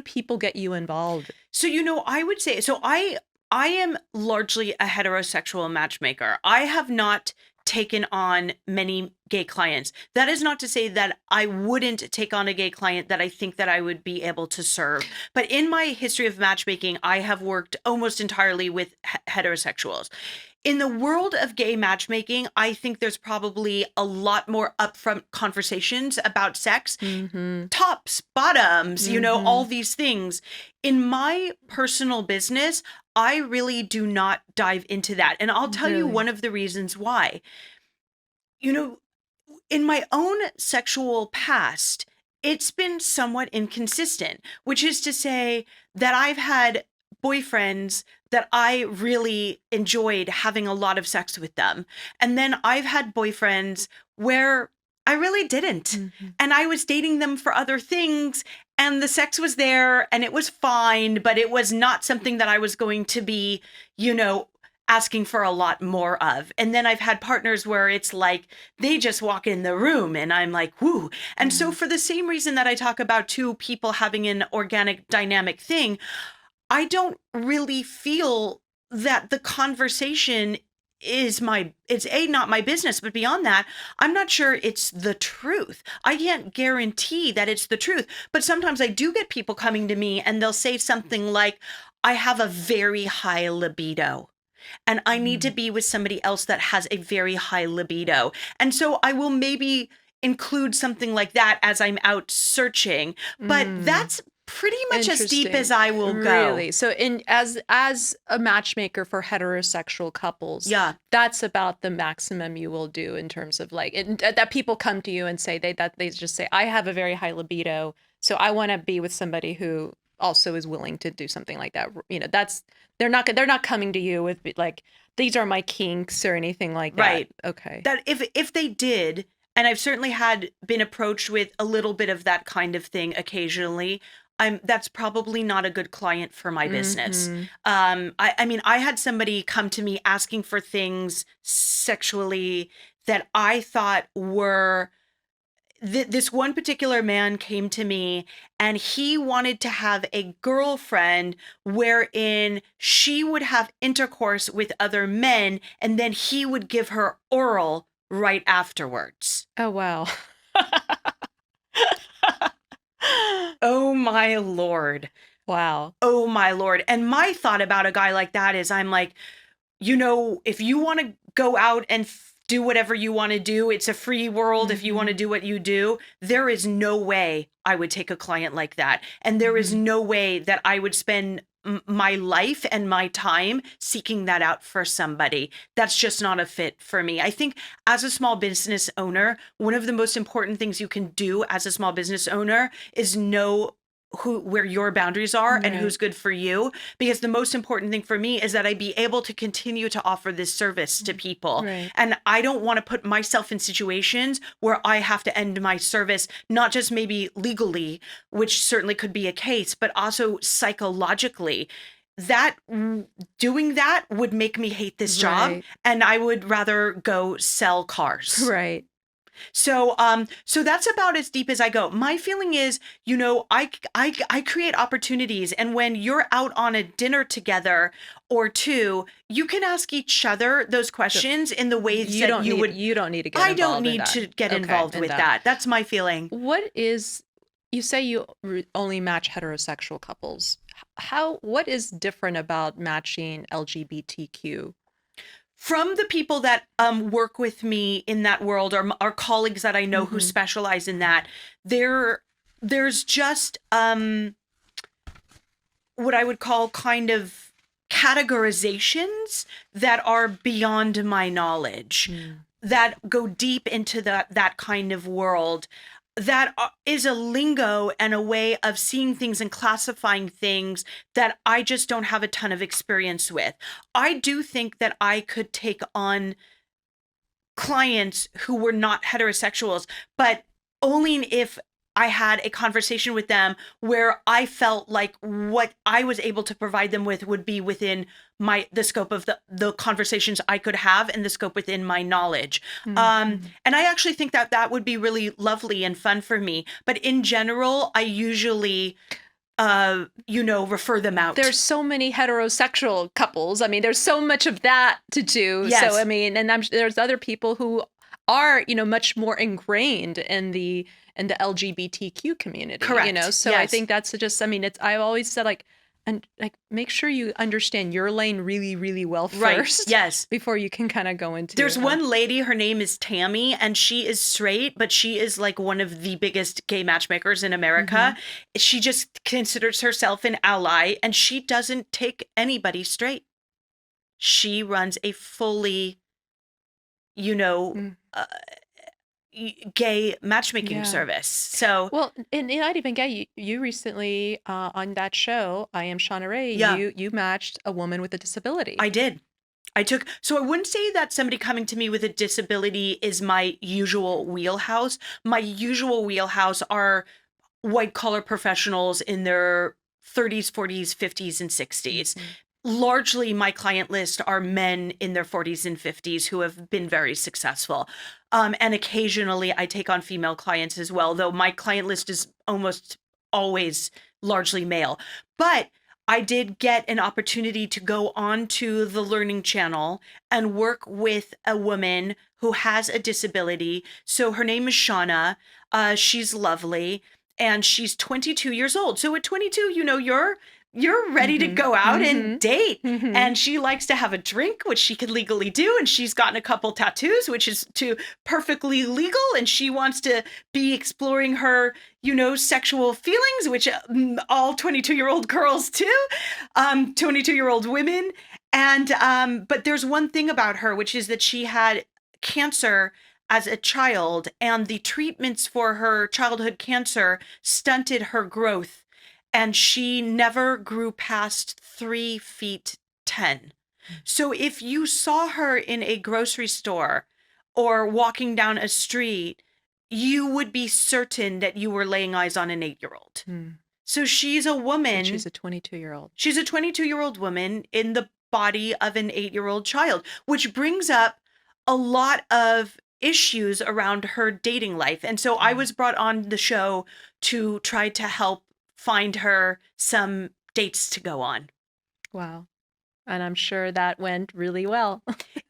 people get you involved? So, I would say, I am largely a heterosexual matchmaker. I have not taken on many gay clients. That is not to say that I wouldn't take on a gay client that I think that I would be able to serve. But in my history of matchmaking, I have worked almost entirely with heterosexuals. In the world of gay matchmaking, I think there's probably a lot more upfront conversations about sex, tops, bottoms, all these things. In my personal business, I really do not dive into that. And I'll tell you one of the reasons why. In my own sexual past, it's been somewhat inconsistent, which is to say that I've had boyfriends that I really enjoyed having a lot of sex with them. And then I've had boyfriends where I really didn't. And I was dating them for other things, and the sex was there and it was fine, but it was not something that I was going to be, asking for a lot more of. And then I've had partners where it's like they just walk in the room and I'm like, whoo. And so for the same reason that I talk about two people having an organic dynamic thing, I don't really feel that the conversation it's not my business, but beyond that, I'm not sure it's the truth. I can't guarantee that it's the truth, but sometimes I do get people coming to me and they'll say something like, "I have a very high libido, and I need to be with somebody else that has a very high libido." And so I will maybe include something like that as I'm out searching, but that's pretty much as deep as I will go. Really? So as a matchmaker for heterosexual couples, Yeah. that's about the maximum you will do in terms of like that people come to you and say they just say, "I have a very high libido, so I want to be with somebody who also is willing to do something like that." That's they're not coming to you with like, "These are my kinks" or anything like that. Right. Okay. That if they did, and I've certainly been approached with a little bit of that kind of thing occasionally, that's probably not a good client for my business. I had somebody come to me asking for things sexually that I thought were this one particular man came to me and he wanted to have a girlfriend wherein she would have intercourse with other men and then he would give her oral right afterwards. Oh, wow. Oh my Lord. Wow. Oh my Lord. And my thought about a guy like that is I'm like, if you want to go out and do whatever you want to do. It's a free world if you want to do what you do. There is no way I would take a client like that. And there is no way that I would spend my life and my time seeking that out for somebody. That's just not a fit for me. I think as a small business owner, one of the most important things you can do as a small business owner is know where your boundaries are and who's good for you. Because the most important thing for me is that I be able to continue to offer this service to people. Right. And I don't want to put myself in situations where I have to end my service, not just maybe legally, which certainly could be a case, but also psychologically. That doing that would make me hate this job, Right. and I would rather go sell cars. Right. So so that's about as deep as I go. My feeling is, you know, I create opportunities, and when you're out on a dinner together or two, you can ask each other those questions in the ways You that don't you need, would. you don't need to get I involved don't in need that. to get Okay, involved in with that. That's my feeling. What is, you say you only match heterosexual couples. What is different about matching LGBTQ? From the people that work with me in that world, or our colleagues that I know who specialize in that, there's just what I would call kind of categorizations that are beyond my knowledge, that go deep into that kind of world. That is a lingo and a way of seeing things and classifying things that I just don't have a ton of experience with. I do think that I could take on clients who were not heterosexuals, but only if I had a conversation with them where I felt like what I was able to provide them with would be within the scope of the conversations I could have and the scope within my knowledge. And I actually think that that would be really lovely and fun for me. But in general, I usually refer them out. There's so many heterosexual couples. I mean, there's so much of that to do. Yes. So, I mean, and there's other people who are, much more ingrained in the LGBTQ community. Correct. So I Yes. think that's just, I mean, I always said make sure you understand your lane really, really well Right. first. Yes. Before you can kind of go into. There's one lady, her name is Tammy, and she is straight, but she is like one of the biggest gay matchmakers in America. She just considers herself an ally, and she doesn't take anybody straight. She runs a fully, gay matchmaking service. So, well, and not even gay. You recently on that show, I Am Shauna Ray. Yeah. You matched a woman with a disability. I did. So I wouldn't say that somebody coming to me with a disability is my usual wheelhouse. My usual wheelhouse are white collar professionals in their 30s, 40s, 50s, and 60s. Largely, my client list are men in their 40s and 50s who have been very successful. And occasionally I take on female clients as well, though my client list is almost always largely male. But I did get an opportunity to go on to the Learning Channel and work with a woman who has a disability. So her name is Shauna. She's lovely, and she's 22 years old. So at 22, you're ready to go out and date. And she likes to have a drink, which she can legally do. And she's gotten a couple tattoos, which is perfectly legal. And she wants to be exploring her, sexual feelings, which all 22-year-old girls do, 22-year-old women. And but there's one thing about her, which is that she had cancer as a child, and the treatments for her childhood cancer stunted her growth. And she never grew past 3 feet 10. So if you saw her in a grocery store or walking down a street, you would be certain that you were laying eyes on an 8-year-old. So she's a woman. And she's a 22-year-old. She's a 22-year-old woman in the body of an 8-year-old child, which brings up a lot of issues around her dating life. And so I was brought on the show to try to help find her some dates to go on. Wow. And I'm sure that went really well.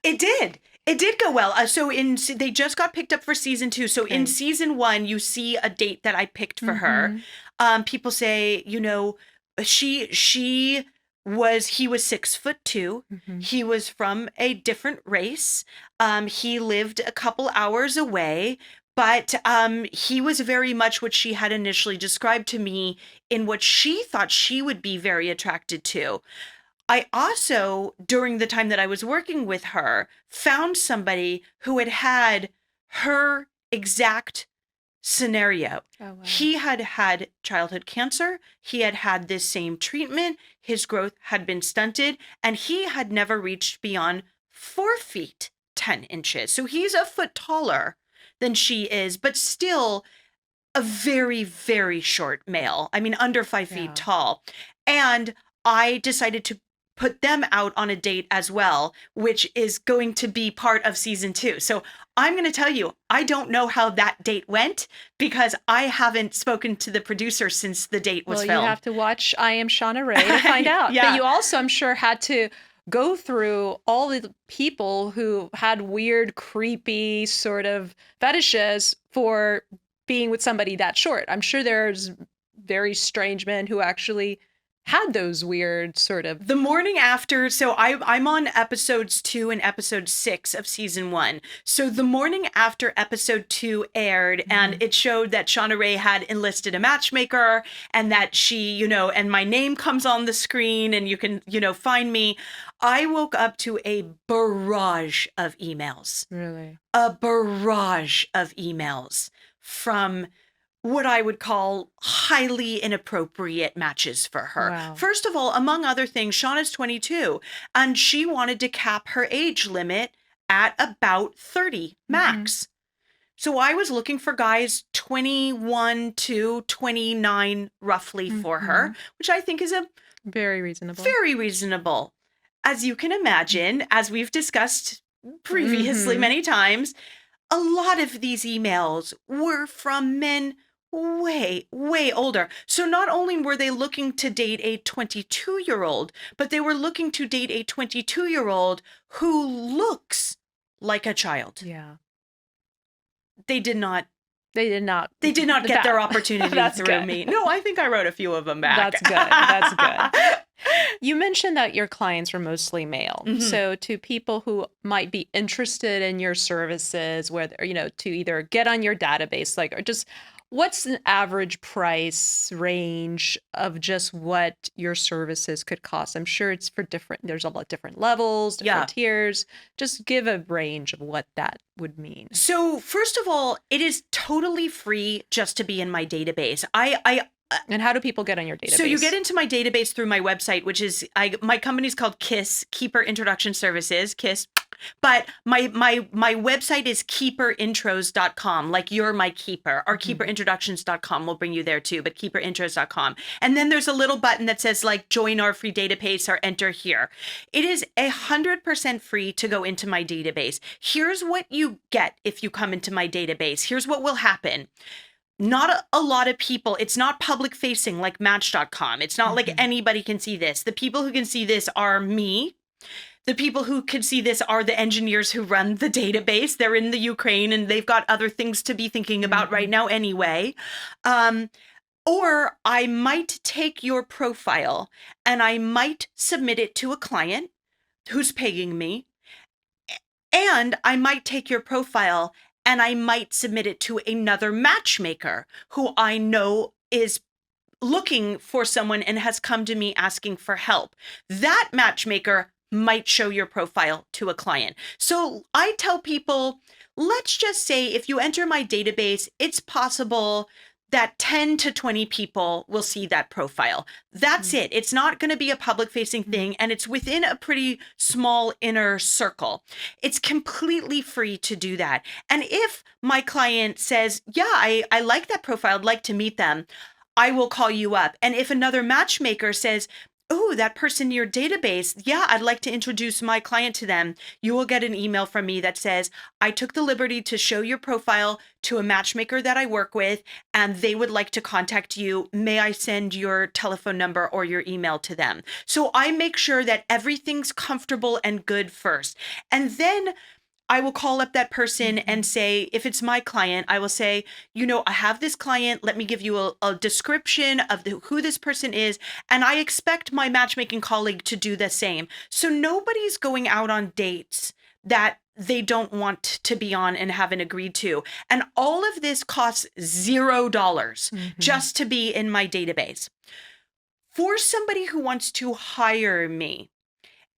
It did. It did go well. They just got picked up for season 2. So in season 1, you see a date that I picked for her. People say, she he was 6'2". He was from a different race. He lived a couple hours away, but he was very much what she had initially described to me in what she thought she would be very attracted to. I also, during the time that I was working with her, found somebody who had had her exact scenario. Oh, wow. He had had childhood cancer. He had had this same treatment. His growth had been stunted, and he had never reached beyond 4 feet 10 inches. So he's a foot taller than she is, but still a very, very short male. I mean, under 5 feet Yeah. tall. And I decided to put them out on a date as well, which is going to be part of season 2. So I'm going to tell you, I don't know how that date went because I haven't spoken to the producer since the date was Well, filmed. you have to watch I Am Shauna Ray to find out. Yeah. But you also, I'm sure, had to go through all the people who had weird, creepy sort of fetishes for being with somebody that short. I'm sure there's very strange men who actually had those weird sort of. The morning after, so I'm on episodes 2 and episode 6 of season 1. So the morning after episode 2 aired, and it showed that Shauna Ray had enlisted a matchmaker, and that she, and my name comes on the screen, and you can, find me. I woke up to a barrage of emails. Really? A barrage of emails from what I would call highly inappropriate matches for her. Wow. First of all, among other things, Shauna's 22, and she wanted to cap her age limit at about 30 max. So I was looking for guys 21 to 29 roughly for her, which I think is a very reasonable. Very reasonable. As you can imagine, as we've discussed previously many times, a lot of these emails were from men way, way older. So not only were they looking to date a 22-year-old, but they were looking to date a 22-year-old who looks like a child. Yeah. They did not They did not get their opportunity through good. me. No, I think I wrote a few of them back. That's good. That's good. You mentioned that your clients were mostly male. So to people who might be interested in your services, whether, to either get on your database, or just what's an average price range of just what your services could cost? I'm sure it's there's a lot of different levels, different tiers. Just give a range of what that would mean. So first of all, it is totally free just to be in my database. And how do people get on your database? So you get into my database through my website, which is my company's called KISS, Keeper Introduction Services, KISS. But my website is keeperintros.com, like you're my keeper, or keeperintroductions.com will bring you there too, but keeperintros.com. And then there's a little button that says join our free database or enter here. It is 100% free to go into my database. Here's what you get if you come into my database. Here's what will happen. Not a lot of people, it's not public facing like Match.com. It's not like anybody can see this. The people who can see this are me. The people who could see this are the engineers who run the database. They're in the Ukraine and they've got other things to be thinking about right now anyway. Or I might take your profile and I might submit it to a client who's paying me. And I might take your profile and I might submit it to another matchmaker who I know is looking for someone and has come to me asking for help. That matchmaker might show your profile to a client. So I tell people, let's just say if you enter my database, it's possible that 10 to 20 people will see that profile. That's it. It's not going to be a public facing thing, and it's within a pretty small inner circle. It's completely free to do that. And if my client says, yeah, I like that profile, I'd like to meet them, I will call you up. And if another matchmaker says, oh, that person in your database, yeah, I'd like to introduce my client to them, you will get an email from me that says, I took the liberty to show your profile to a matchmaker that I work with, and they would like to contact you. May I send your telephone number or your email to them? So I make sure that everything's comfortable and good first. And then I will call up that person Mm-hmm. and say, if it's my client, I will say, I have this client. Let me give you a description of who this person is. And I expect my matchmaking colleague to do the same. So nobody's going out on dates that they don't want to be on and haven't agreed to. And all of this costs $0 Mm-hmm. just to be in my database. For somebody who wants to hire me,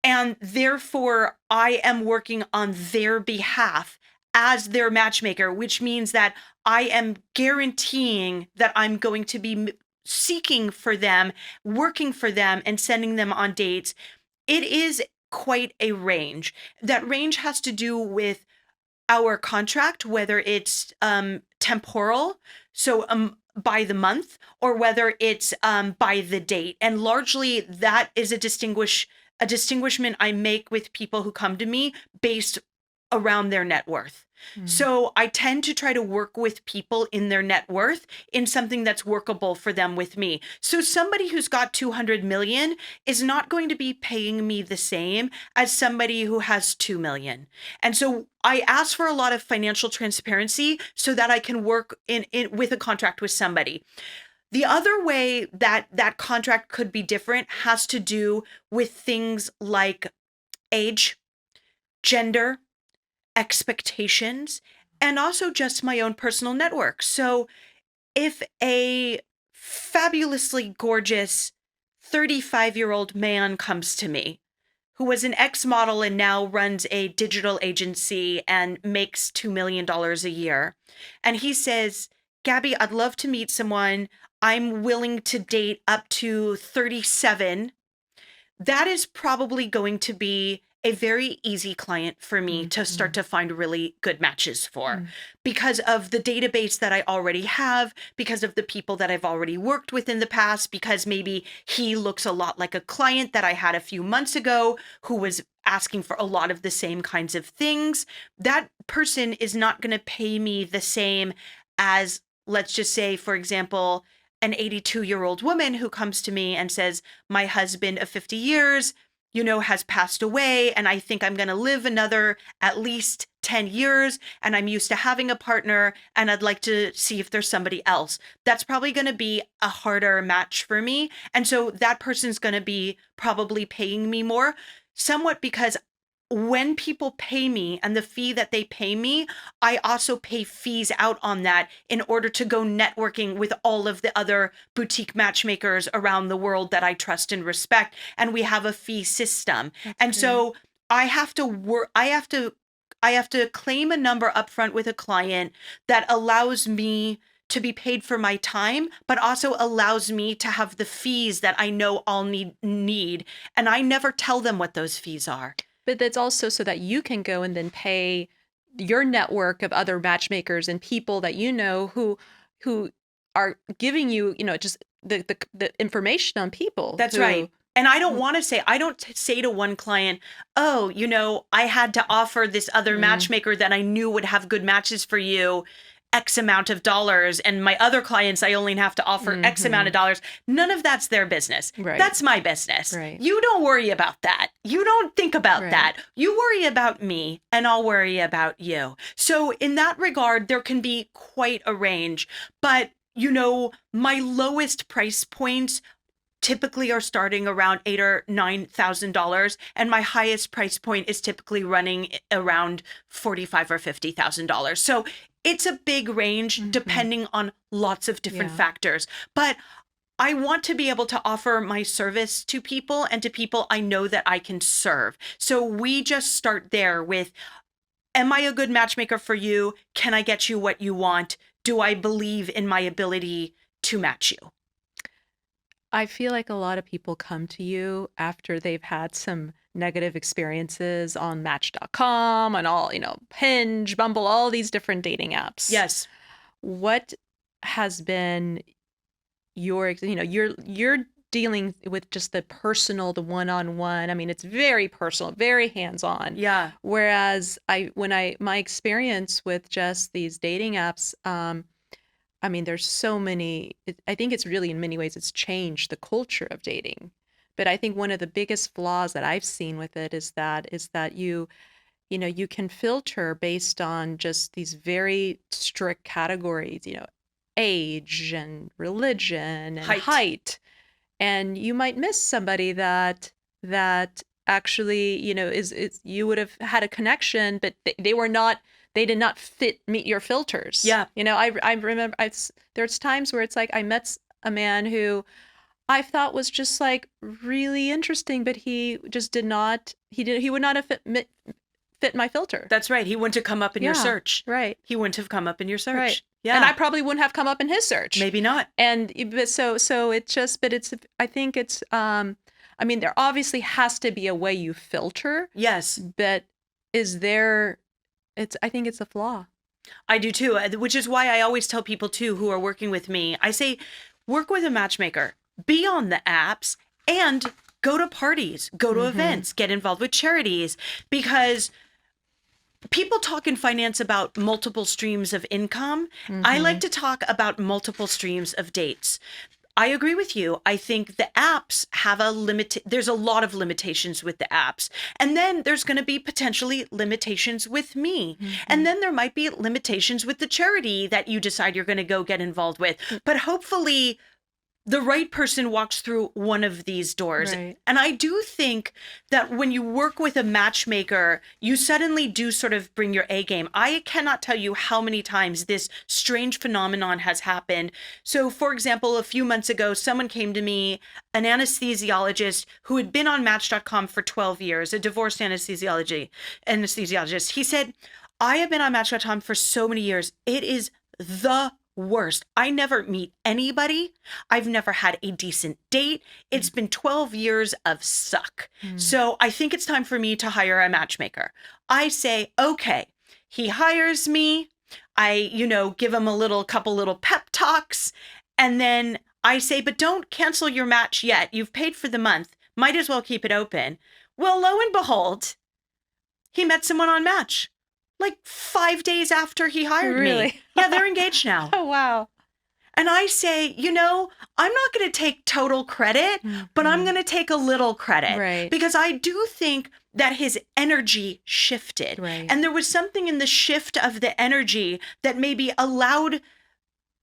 and therefore I am working on their behalf as their matchmaker, which means that I am guaranteeing that I'm going to be seeking for them, working for them, and sending them on dates. It is quite a range. That range has to do with our contract, whether it's temporal, so by the month, or whether it's by the date. And largely that is a distinguishment I make with people who come to me based around their net worth. Mm. So I tend to try to work with people in their net worth in something that's workable for them with me. So somebody who's got 200 million is not going to be paying me the same as somebody who has 2 million. And so I ask for a lot of financial transparency so that I can work in with a contract with somebody. The other way that that contract could be different has to do with things like age, gender, expectations, and also just my own personal network. So if a fabulously gorgeous 35-year-old man comes to me who was an ex-model and now runs a digital agency and makes $2 million a year, and he says, Gabby, I'd love to meet someone. I'm willing to date up to 37. That is probably going to be a very easy client for me to start to find really good matches for, because of the database that I already have, because of the people that I've already worked with in the past, because maybe he looks a lot like a client that I had a few months ago who was asking for a lot of the same kinds of things. That person is not going to pay me the same as, let's just say, for example, an 82-year-old woman who comes to me and says, my husband of 50 years, has passed away, and I think I'm going to live another at least 10 years, and I'm used to having a partner, and I'd like to see if there's somebody else. That's probably going to be a harder match for me. And so that person's going to be probably paying me more, somewhat because when people pay me and the fee that they pay me, I also pay fees out on that in order to go networking with all of the other boutique matchmakers around the world that I trust and respect. And we have a fee system. That's And great. so I have to work, I have to claim a number upfront with a client that allows me to be paid for my time, but also allows me to have the fees that I know I'll need. And I never tell them what those fees are. But that's also so that you can go and then pay your network of other matchmakers and people that who are giving you, just the information on people. That's who, right. And I don't say to one client, oh, I had to offer this other matchmaker that I knew would have good matches for you X amount of dollars. And my other clients, I only have to offer X amount of dollars. None of that's their business. Right. That's my business. Right. You don't worry about that. You don't think about Right. that. You worry about me and I'll worry about you. So in that regard, there can be quite a range. But, my lowest price points typically are starting around $8,000 or $9,000, and my highest price point is typically running around $45,000 or $50,000. So it's a big range depending on lots of different factors. But I want to be able to offer my service to people and to people I know that I can serve. So we just start there with, am I a good matchmaker for you? Can I get you what you want? Do I believe in my ability to match you? I feel like a lot of people come to you after they've had some negative experiences on Match.com and all, Hinge, Bumble, all these different dating apps. Yes. What has been you're dealing with just the personal, the one-on-one. I mean, it's very personal, very hands-on. Yeah. Whereas my experience with just these dating apps, I mean, there's so many, I think it's really, in many ways, it's changed the culture of dating. But I think one of the biggest flaws that I've seen with it is that you can filter based on just these very strict categories, age and religion and height. And you might miss somebody that actually, is you would have had a connection, but they did not meet your filters. Yeah. I remember there's times where it's like I met a man who I thought was just like really interesting, but he just he would not have fit my filter. That's right. He wouldn't have come up in your search. Right. He wouldn't have come up in your search. Right. Yeah. And I probably wouldn't have come up in his search. Maybe not. And but I think it's there obviously has to be a way you filter. Yes. But I think it's a flaw. I do too, which is why I always tell people too who are working with me, I say, work with a matchmaker, be on the apps, and go to parties, go to events, get involved with charities, because people talk in finance about multiple streams of income. I like to talk about multiple streams of dates. I agree with you. I think the apps have there's a lot of limitations with the apps. And then there's going to be potentially limitations with me. And then there might be limitations with the charity that you decide you're going to go get involved with. But hopefully the right person walks through one of these doors. Right. And I do think that when you work with a matchmaker, you suddenly do sort of bring your A game. I cannot tell you how many times this strange phenomenon has happened. So, for example, a few months ago, someone came to me, an anesthesiologist who had been on Match.com for 12 years, a divorced anesthesiologist. He said, I have been on Match.com for so many years. It is the worst. I never meet anybody. I've never had a decent date. It's been 12 years of suck. So I think it's time for me to hire a matchmaker. I say, okay, he hires me. I, give him couple little pep talks. And then I say, but don't cancel your match yet. You've paid for the month. Might as well keep it open. Well, lo and behold, he met someone on Match. Like 5 days after he hired me. Yeah, they're engaged now. Oh, wow. And I say, I'm not going to take total credit, but I'm going to take a little credit. Right. Because I do think that his energy shifted. Right. And there was something in the shift of the energy that maybe allowed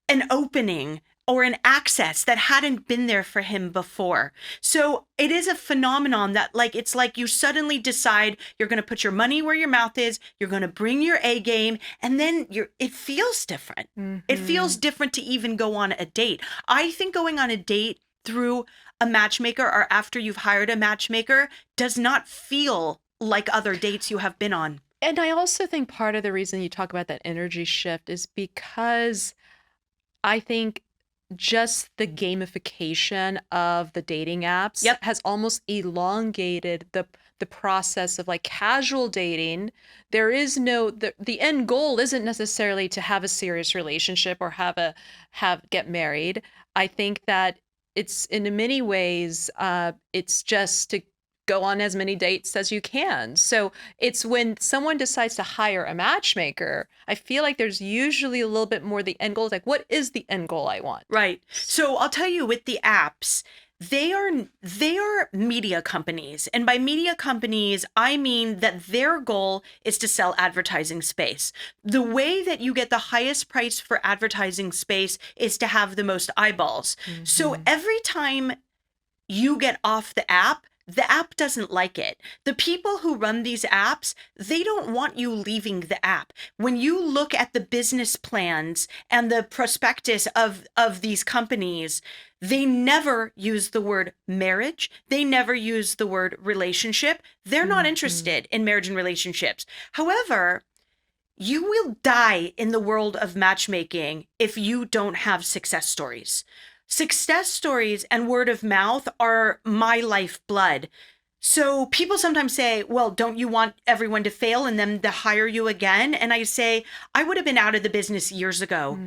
an opening or an access that hadn't been there for him before. So it is a phenomenon that it's like you suddenly decide you're going to put your money where your mouth is, you're going to bring your A game, and then it feels different. It feels different to even go on a date. I think going on a date through a matchmaker or after you've hired a matchmaker does not feel like other dates you have been on. And I also think part of the reason you talk about that energy shift is because I think just the gamification of the dating apps has almost elongated the process of casual dating. There is the end goal isn't necessarily to have a serious relationship or get married. I think that it's in many ways it's just to go on as many dates as you can. So it's when someone decides to hire a matchmaker, I feel like there's usually a little bit more the end goal. It's like, what is the end goal I want? Right. So I'll tell you, with the apps, they are media companies. And by media companies, I mean that their goal is to sell advertising space. The way that you get the highest price for advertising space is to have the most eyeballs. So every time you get off the app doesn't like it. The people who run these apps, they don't want you leaving the app. When you look at the business plans and the prospectus of these companies, they never use the word marriage. They never use the word relationship. They're not interested in marriage and relationships. However, you will die in the world of matchmaking if you don't have success stories. Success stories and word of mouth are my lifeblood. So people sometimes say, well, don't you want everyone to fail and then to hire you again? And I say, I would have been out of the business years ago.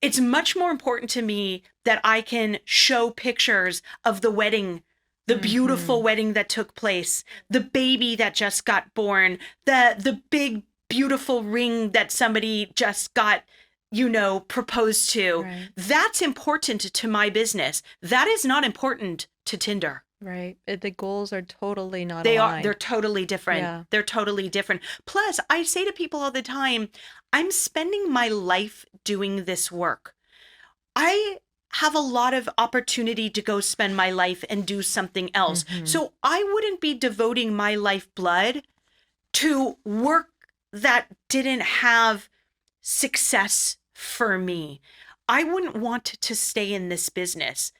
It's much more important to me that I can show pictures of the wedding, the beautiful wedding that took place, the baby that just got born, the big, beautiful ring that somebody just got proposed to. Right. That's important to my business. That is not important to Tinder. Right. The goals are totally not They're aligned. totally different. Yeah. They're totally different. Plus, I say to people all the time, I'm spending my life doing this work. I have a lot of opportunity to go spend my life and do something else. Hmm. So I wouldn't be devoting my lifeblood to work that didn't have success for me. I wouldn't want to stay in this business.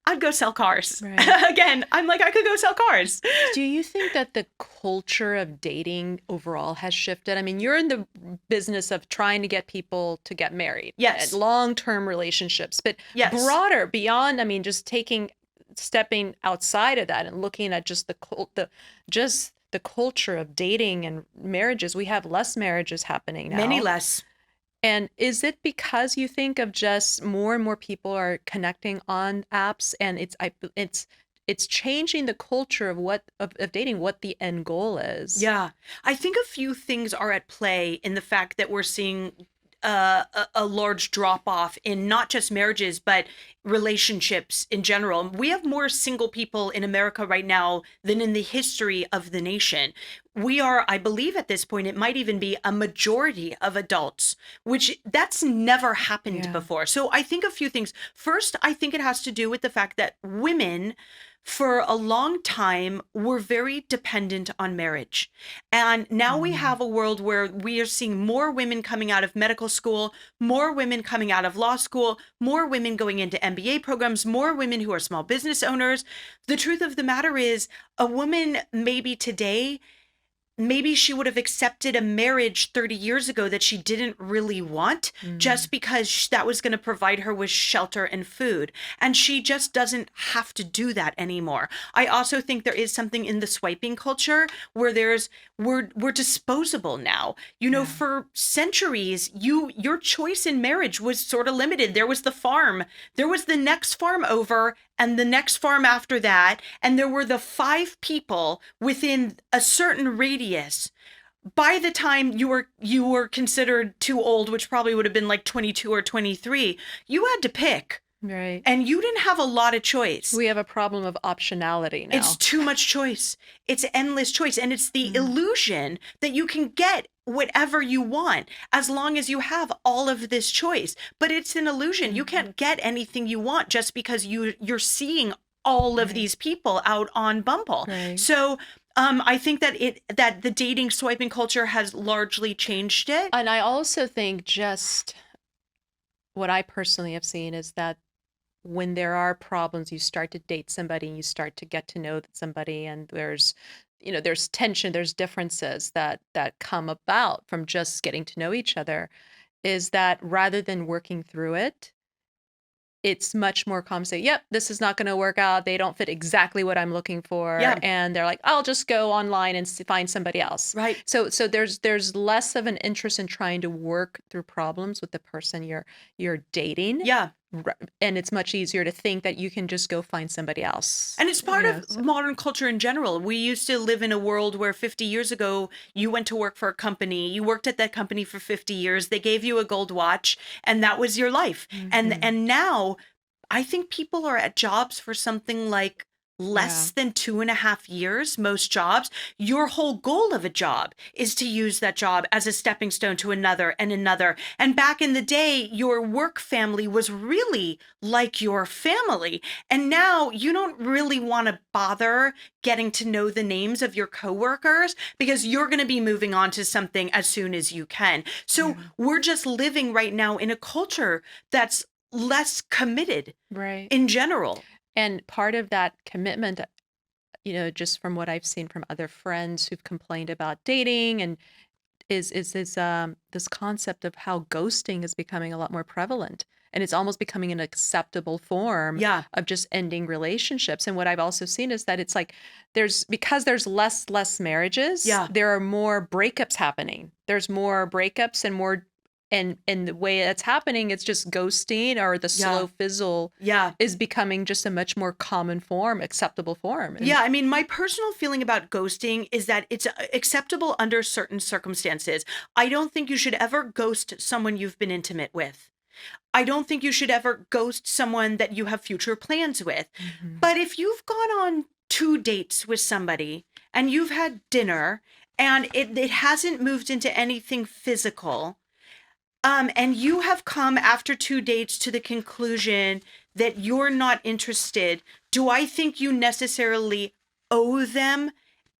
I'd go sell cars. Right. Again, I'm like, I could go sell cars. Do you think that the culture of dating overall has shifted? I mean, you're in the business of trying to get people to get married, Yes. long-term relationships, but Yes. broader, beyond, I mean, just stepping outside of that and looking at just just the culture of dating and marriages. We have less marriages happening now. Many less. And is it because you think of just more and more people are connecting on apps, and it's changing the culture of of dating, what the end goal is? Yeah. I think a few things are at play in the fact that we're seeing a large drop off in not just marriages, but relationships in general. We have more single people in America right now than in the history of the nation. We are, I believe at this point, it might even be a majority of adults, which that's never happened Yeah. before. So I think a few things. First, I think it has to do with the fact that women for a long time were very dependent on marriage. And now we Mm. have a world where we are seeing more women coming out of medical school, more women coming out of law school, more women going into MBA programs, more women who are small business owners. The truth of the matter is, a woman maybe today, maybe she would have accepted a marriage 30 years ago that she didn't really want Mm. just because that was going to provide her with shelter and food. And she just doesn't have to do that anymore. I also think there is something in the swiping culture where we're disposable now. You know, Yeah. for centuries, your choice in marriage was sort of limited. There was the farm, there was the next farm over, and the next farm after that, and there were the 5 people within a certain radius. By the time you were considered too old, which probably would have been like 22 or 23, you had to pick, Right. and you didn't have a lot of choice. We have a problem of optionality It's now. too much choice. It's endless choice. And it's the Mm. illusion that you can get whatever you want as long as you have all of this choice. But it's an illusion. You Mhm. can't get anything you want just because you're seeing all of Right. these people out on Bumble. Right. So I think that the dating swiping culture has largely changed it. And I also think just what I personally have seen is that when there are problems, you start to date somebody and you start to get to know somebody, and there's tension, there's differences that come about from just getting to know each other, is that rather than working through it, it's much more common to say, yep, this is not going to work out. They don't fit exactly what I'm looking for. Yeah, And they're like, I'll just go online and find somebody else. right. So there's less of an interest in trying to work through problems with the person you're dating. Yeah. And it's much easier to think that you can just go find somebody else. And it's part Yeah. of modern culture in general. We used to live in a world where 50 years ago, you went to work for a company, you worked at that company for 50 years, they gave you a gold watch, and that was your life. And Mhm. and now I think people are at jobs for something like Yeah. less than 2.5 years, most jobs. Your whole goal of a job is to use that job as a stepping stone to another and another. And back in the day, your work family was really like your family. And now you don't really want to bother getting to know the names of your coworkers because you're going to be moving on to something as soon as you can. So Yeah. we're just living right now in a culture that's less committed Right. in general. And part of that commitment, just from what I've seen from other friends who've complained about dating, and is this concept of how ghosting is becoming a lot more prevalent. And it's almost becoming an acceptable form Yeah. of just ending relationships. And what I've also seen is that it's like because there's less marriages, Yeah. there are more breakups happening. There's more breakups and more, and the way that's happening, it's just ghosting, or the Yeah. slow fizzle Yeah. is becoming just a much more common form, acceptable form. And Yeah, I mean, my personal feeling about ghosting is that it's acceptable under certain circumstances. I don't think you should ever ghost someone you've been intimate with. I don't think you should ever ghost someone that you have future plans with. Mhm. But if you've gone on 2 dates with somebody and you've had dinner and it hasn't moved into anything physical, and you have come after 2 dates to the conclusion that you're not interested, do I think you necessarily owe them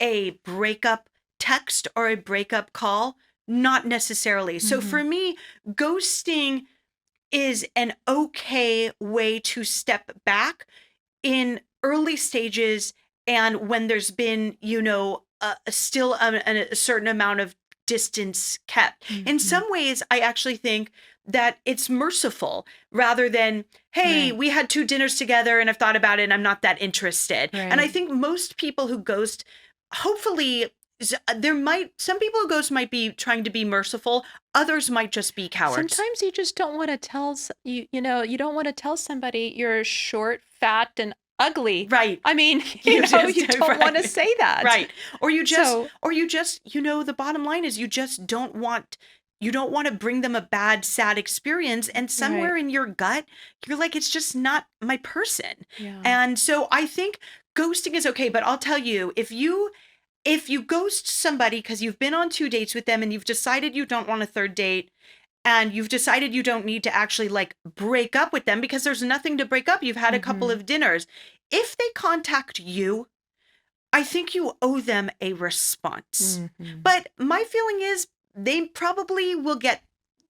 a breakup text or a breakup call? Not necessarily. So for me, ghosting is an okay way to step back in early stages and when there's been, still a certain amount of distance kept. In some ways, I actually think that it's merciful rather than, hey, Right. we had 2 dinners together and I've thought about it and I'm not that interested. And I Right. think most people who ghost, hopefully, some people who ghost might be trying to be merciful. Others might just be cowards. Sometimes you just don't want to you don't want to tell somebody you're short, fat, and ugly. Right. I mean, You just- you don't want to right. say that. Right. Or you just, So- the bottom line is you just don't want to bring them a bad, sad experience. And somewhere Right. in your gut, you're like, it's just not my person. Yeah. And so I think ghosting is okay. But I'll tell you, if you ghost somebody because you've been on 2 dates with them and you've decided you don't want a 3rd date, and you've decided you don't need to actually like break up with them because there's nothing to break up. You've had a couple of dinners. If they contact you, I think you owe them a response. But my feeling is they probably will get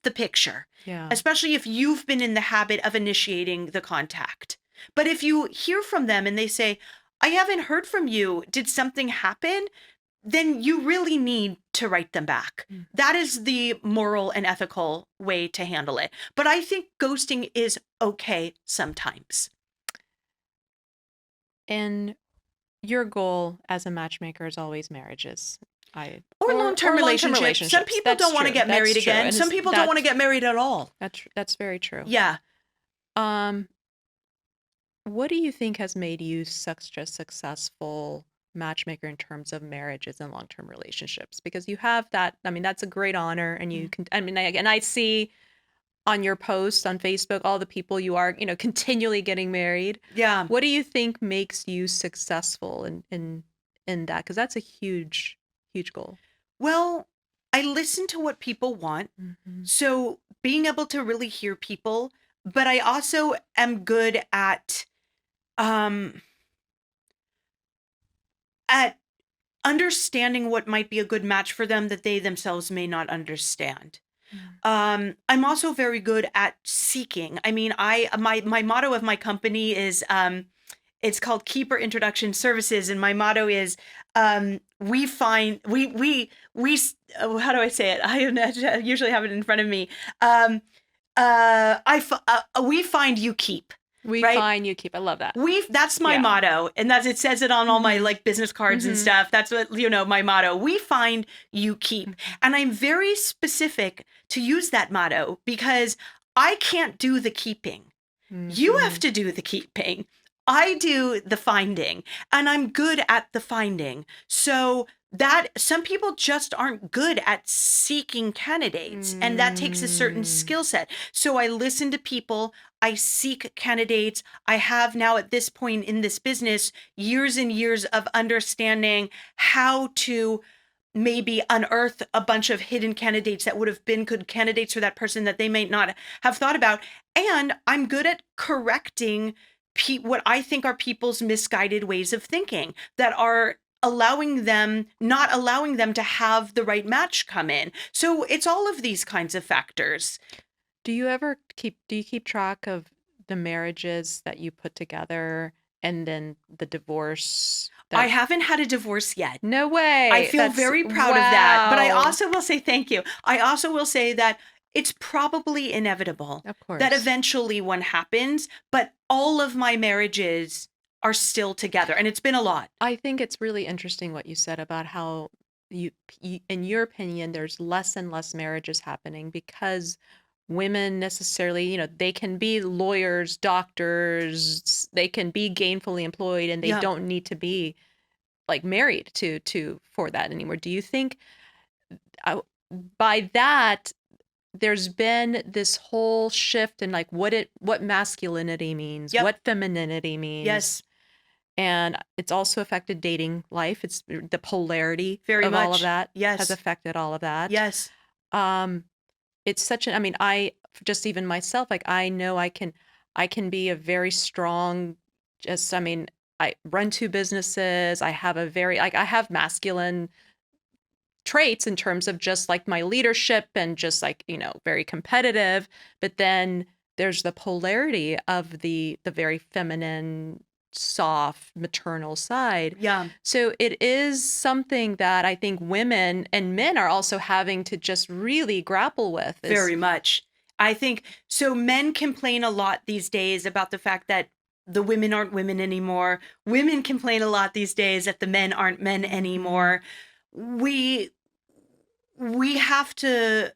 the picture, Yeah. especially if you've been in the habit of initiating the contact. But if you hear from them and they say, I haven't heard from you, did something happen? Then you really need to write them back. That is the moral and ethical way to handle it. But I think ghosting is okay sometimes. And your goal as a matchmaker is always marriages. Or long-term relationships. Some people That's don't want to true. get married That's true. again. And Some people don't want to get married at all. That's very true. Yeah. What do you think has made you such a successful matchmaker in terms of marriages and long-term relationships? Because you have that, I mean, that's a great honor, and you can, I mean, I see on your posts on Facebook all the people you are, continually getting married. Yeah. What do you think makes you successful in that? Because that's a huge, huge goal. Well, I listen to what people want. So being able to really hear people, but I also am good at understanding what might be a good match for them that they themselves may not understand. I'm also very good at seeking. I mean, my motto of my company is it's called Keeper Introduction Services, and my motto is we find we how do I say it? I usually have it in front of me. We find you keep. We right? find you keep. I love that. That's my motto, and it says it on all my like business cards and stuff. That's what my motto. We find you keep, and I'm very specific to use that motto because I can't do the keeping. You have to do the keeping. I do the finding, and I'm good at the finding. So that some people just aren't good at seeking candidates, and that takes a certain skill set. So I listen to people, I seek candidates. I have now at this point in this business, years and years of understanding how to maybe unearth a bunch of hidden candidates that would have been good candidates for that person that they may not have thought about. And I'm good at correcting what I think are people's misguided ways of thinking that are not allowing them to have the right match come in. So it's all of these kinds of factors. Do you keep track of the marriages that you put together and then the divorce? I haven't had a divorce yet. No way. I feel very proud of that. But I also will say thank you. I also will say that it's probably inevitable Of course. that eventually one happens, but all of my marriages are still together, and it's been a lot. I think it's really interesting what you said about how you in your opinion, there's less and less marriages happening because women necessarily, they can be lawyers, doctors, they can be gainfully employed, and they don't need to be like married for that anymore. Do you think by that there's been this whole shift in like what masculinity means, what femininity means? Yes. And it's also affected dating life. It's the polarity Very of all of much. that has Yes. affected all of that. Yes. Um, it's such an, I mean, I just even myself, like I know I can be a very strong, just, I mean, I run two businesses. I have a very, like, I have masculine traits in terms of just like my leadership and just like, very competitive. But then there's the polarity of the very feminine, soft, maternal side. Yeah. So it is something that I think women and men are also having to just really grapple with is Very much. I think so. Men complain a lot these days about the fact that the women aren't women anymore. Women complain a lot these days that the men aren't men anymore. We we have to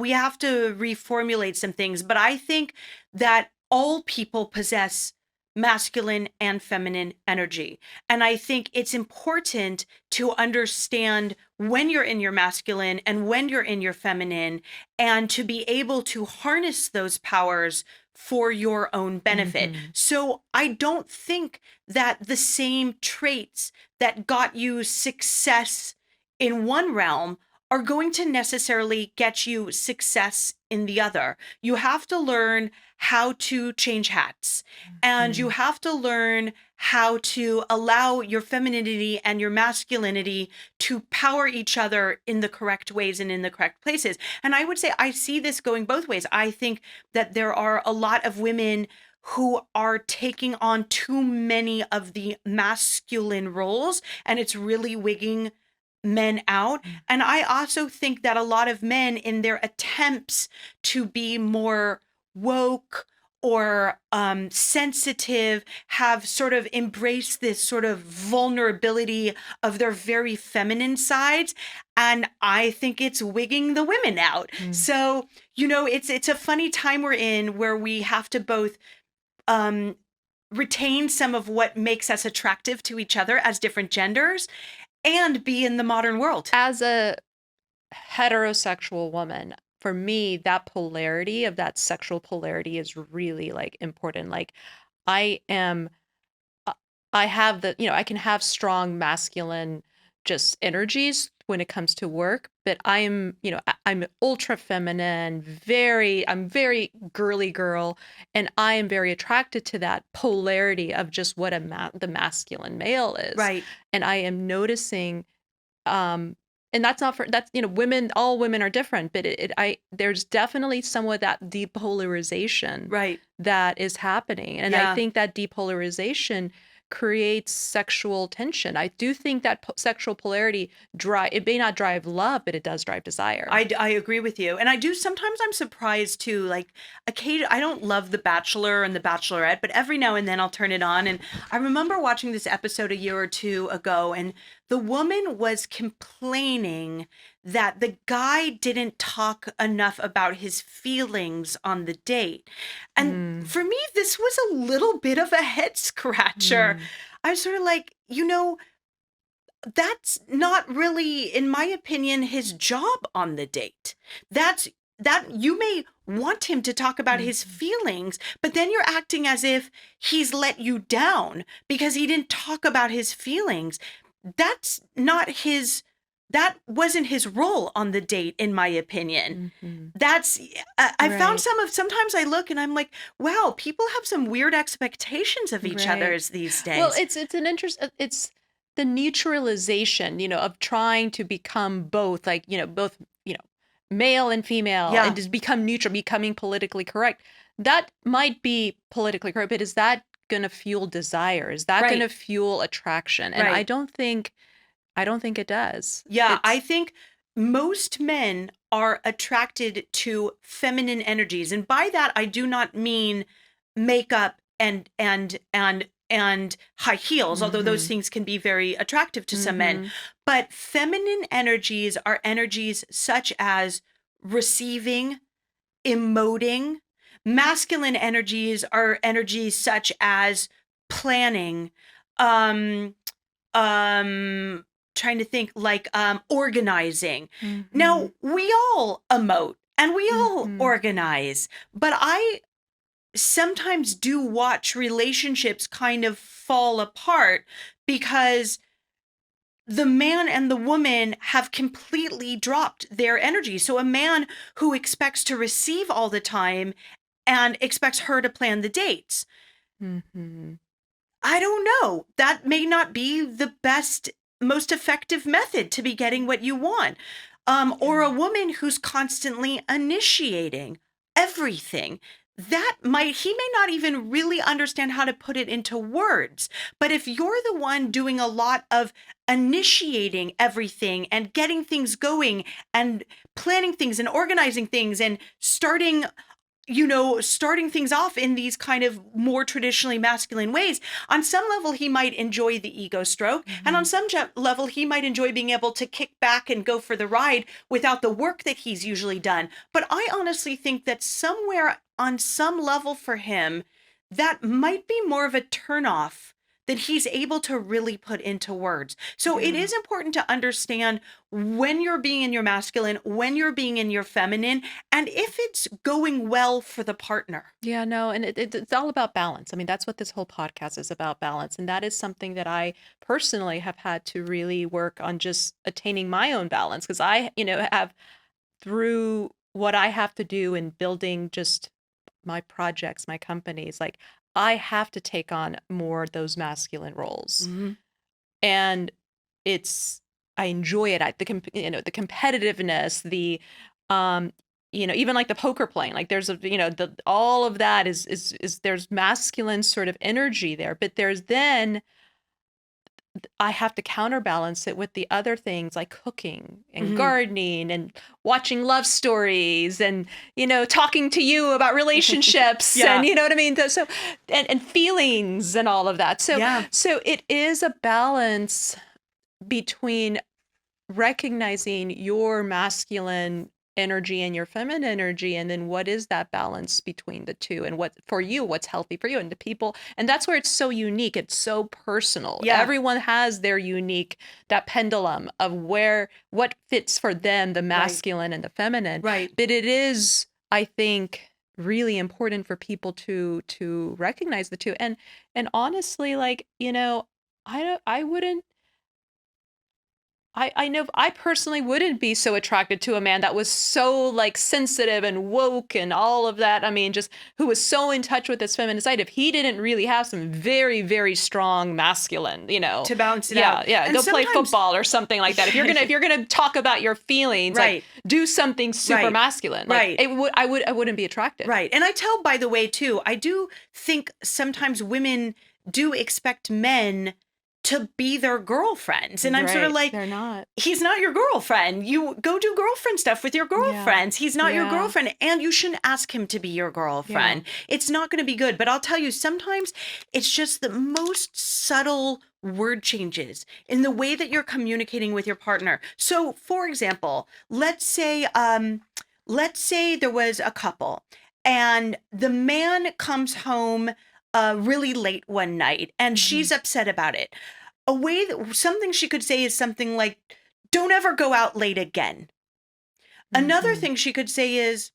reformulate some things, but I think that all people possess masculine and feminine energy. And I think it's important to understand when you're in your masculine and when you're in your feminine, and to be able to harness those powers for your own benefit. So I don't think that the same traits that got you success in one realm are going to necessarily get you success in the other. You have to learn how to change hats, and you have to learn how to allow your femininity and your masculinity to power each other in the correct ways and in the correct places. And I would say I see this going both ways. I think that there are a lot of women who are taking on too many of the masculine roles, and it's really wigging men out. And I also think that a lot of men, in their attempts to be more woke or sensitive, have sort of embraced this sort of vulnerability of their very feminine sides. And I think it's wigging the women out. So, it's a funny time we're in, where we have to both retain some of what makes us attractive to each other as different genders, and be in the modern world. As a heterosexual woman, for me, that polarity of that sexual polarity is really like important. Like I am, I have I can have strong masculine just energies when it comes to work, but I'm ultra feminine, I'm very girly girl, and I am very attracted to that polarity of just what the masculine male is. Right. And I am noticing, and that's not for that's women, all women are different, but there's definitely somewhat that depolarization Right. that is happening, and I Yeah. think that depolarization creates sexual tension. I do think that sexual polarity it may not drive love, but it does drive desire. I agree with you. And I do, sometimes I'm surprised too, like occasionally, I don't love The Bachelor and The Bachelorette, but every now and then I'll turn it on. And I remember watching this episode a year or two ago, and the woman was complaining that the guy didn't talk enough about his feelings on the date. And for me, this was a little bit of a head scratcher. I was sort of like, that's not really, in my opinion, his job on the date. That you may want him to talk about his feelings, but then you're acting as if he's let you down because he didn't talk about his feelings. That wasn't his role on the date, in my opinion. I found sometimes I look and I'm like, wow, people have some weird expectations of each other's these days. Well, it's the neutralization, of trying to become both, like, both, male and female, and just become neutral, becoming politically correct. That might be politically correct, but is that going to fuel desire? Is that going to fuel attraction? And I don't think it does. Yeah, I think most men are attracted to feminine energies. And by that, I do not mean makeup and high heels, although those things can be very attractive to some men. But feminine energies are energies such as receiving, emoting. Masculine energies are energies such as planning, trying to think, like organizing. Now, we all emote and we all organize, but I sometimes do watch relationships kind of fall apart because the man and the woman have completely dropped their energy. So a man who expects to receive all the time and expects her to plan the dates. Mm-hmm. I don't know. That may not be the best, most effective method to be getting what you want. Or a woman who's constantly initiating everything. He may not even really understand how to put it into words. But if you're the one doing a lot of initiating everything and getting things going and planning things and organizing things and starting things off in these kind of more traditionally masculine ways, on some level, he might enjoy the ego stroke. And on some level, he might enjoy being able to kick back and go for the ride without the work that he's usually done. But I honestly think that somewhere on some level for him, that might be more of a turnoff that he's able to really put into words. So it is important to understand when you're being in your masculine, when you're being in your feminine, and if it's going well for the partner. Yeah, no, and it's all about balance. I mean, that's what this whole podcast is about, balance. And that is something that I personally have had to really work on, just attaining my own balance, because I, have, through what I have to do in building just my projects, my companies, like I have to take on more of those masculine roles. Mm-hmm. And I enjoy it. The competitiveness, the even like the poker playing, like there's all of that is there's masculine sort of energy there, but there's then I have to counterbalance it with the other things like cooking and gardening and watching love stories and, talking to you about relationships and you know what I mean? So, and feelings and all of that. So it is a balance between recognizing your masculine energy and your feminine energy, and then what is that balance between the two, and what for you, what's healthy for you and the people. And that's where it's so unique, it's so personal. Everyone has their unique, that pendulum of what fits for them, the masculine and the feminine. But it is, I think, really important for people to recognize the two. And honestly, like, I know I personally wouldn't be so attracted to a man that was so like sensitive and woke and all of that. I mean, just who was so in touch with his feminine side, if he didn't really have some very, very strong masculine, to balance it out. Yeah. Go play football or something like that. If you're gonna talk about your feelings, like do something super masculine. Like, I wouldn't be attracted. Right. And I tell, by the way, too, I do think sometimes women do expect men to be their girlfriends. And I'm sort of like, they're not. He's not your girlfriend. You go do girlfriend stuff with your girlfriends. He's not your girlfriend. And you shouldn't ask him to be your girlfriend. It's not going to be good. But I'll tell you, sometimes it's just the most subtle word changes in the way that you're communicating with your partner. So, for example, let's say there was a couple and the man comes home really late one night and she's upset about it. Something she could say is something like, don't ever go out late again. Another thing she could say is,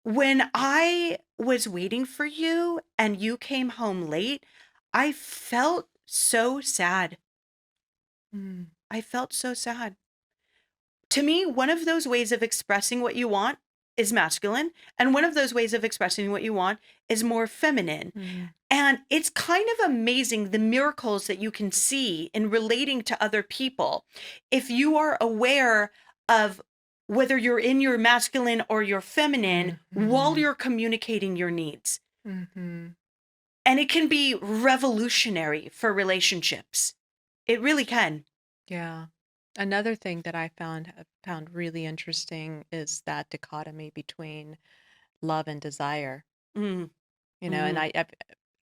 when I was waiting for you and you came home late, I felt so sad. I felt so sad. To me, one of those ways of expressing what you want is masculine, and one of those ways of expressing what you want is more feminine. And it's kind of amazing the miracles that you can see in relating to other people if you are aware of whether you're in your masculine or your feminine while you're communicating your needs. And it can be revolutionary for relationships. It really can. Yeah. Another thing that I found really interesting is that dichotomy between love and desire. And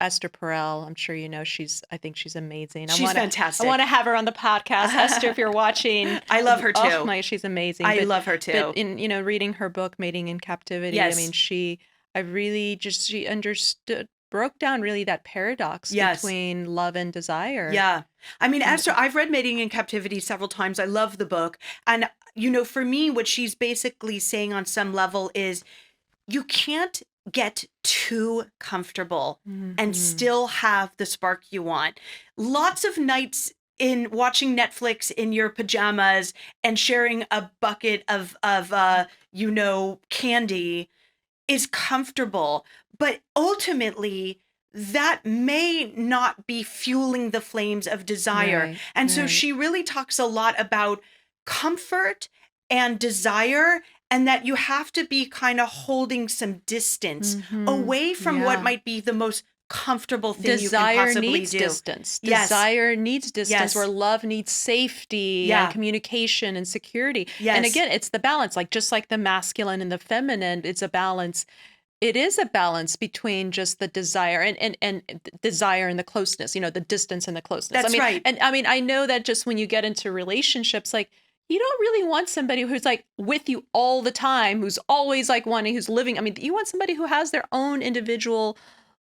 Esther Perel, I'm sure you know, I think she's amazing. She's fantastic. I want to have her on the podcast. Esther, if you're watching. I love her too. Oh my, she's amazing. I love her too. But in, reading her book, Mating in Captivity, I mean, she understood, broke down really that paradox between love and desire. Yeah. I mean, Esther, I've read Mating in Captivity several times. I love the book. And, for me, what she's basically saying on some level is you can't get too comfortable and Mhm. still have the spark you want. Lots of nights in watching Netflix in your pajamas and sharing a bucket of candy is comfortable, but ultimately that may not be fueling the flames of desire. Right, And so right. she really talks a lot about comfort and desire, and that you have to be kind of holding some distance Mhm. away from what Yeah. might be the most comfortable thing you can Desire possibly needs do. distance. Yes, Desire needs distance where yes, love needs safety and yeah, communication and security. And yes, again, it's the balance, like just like the masculine and the feminine, it's a balance. It is a balance between just the desire and desire and the closeness, the distance and the closeness. that's right. I mean, I know that just when you get into relationships, like you don't really want somebody who's like with you all the time, who's always like wanting, who's living. I mean, you want somebody who has their own individual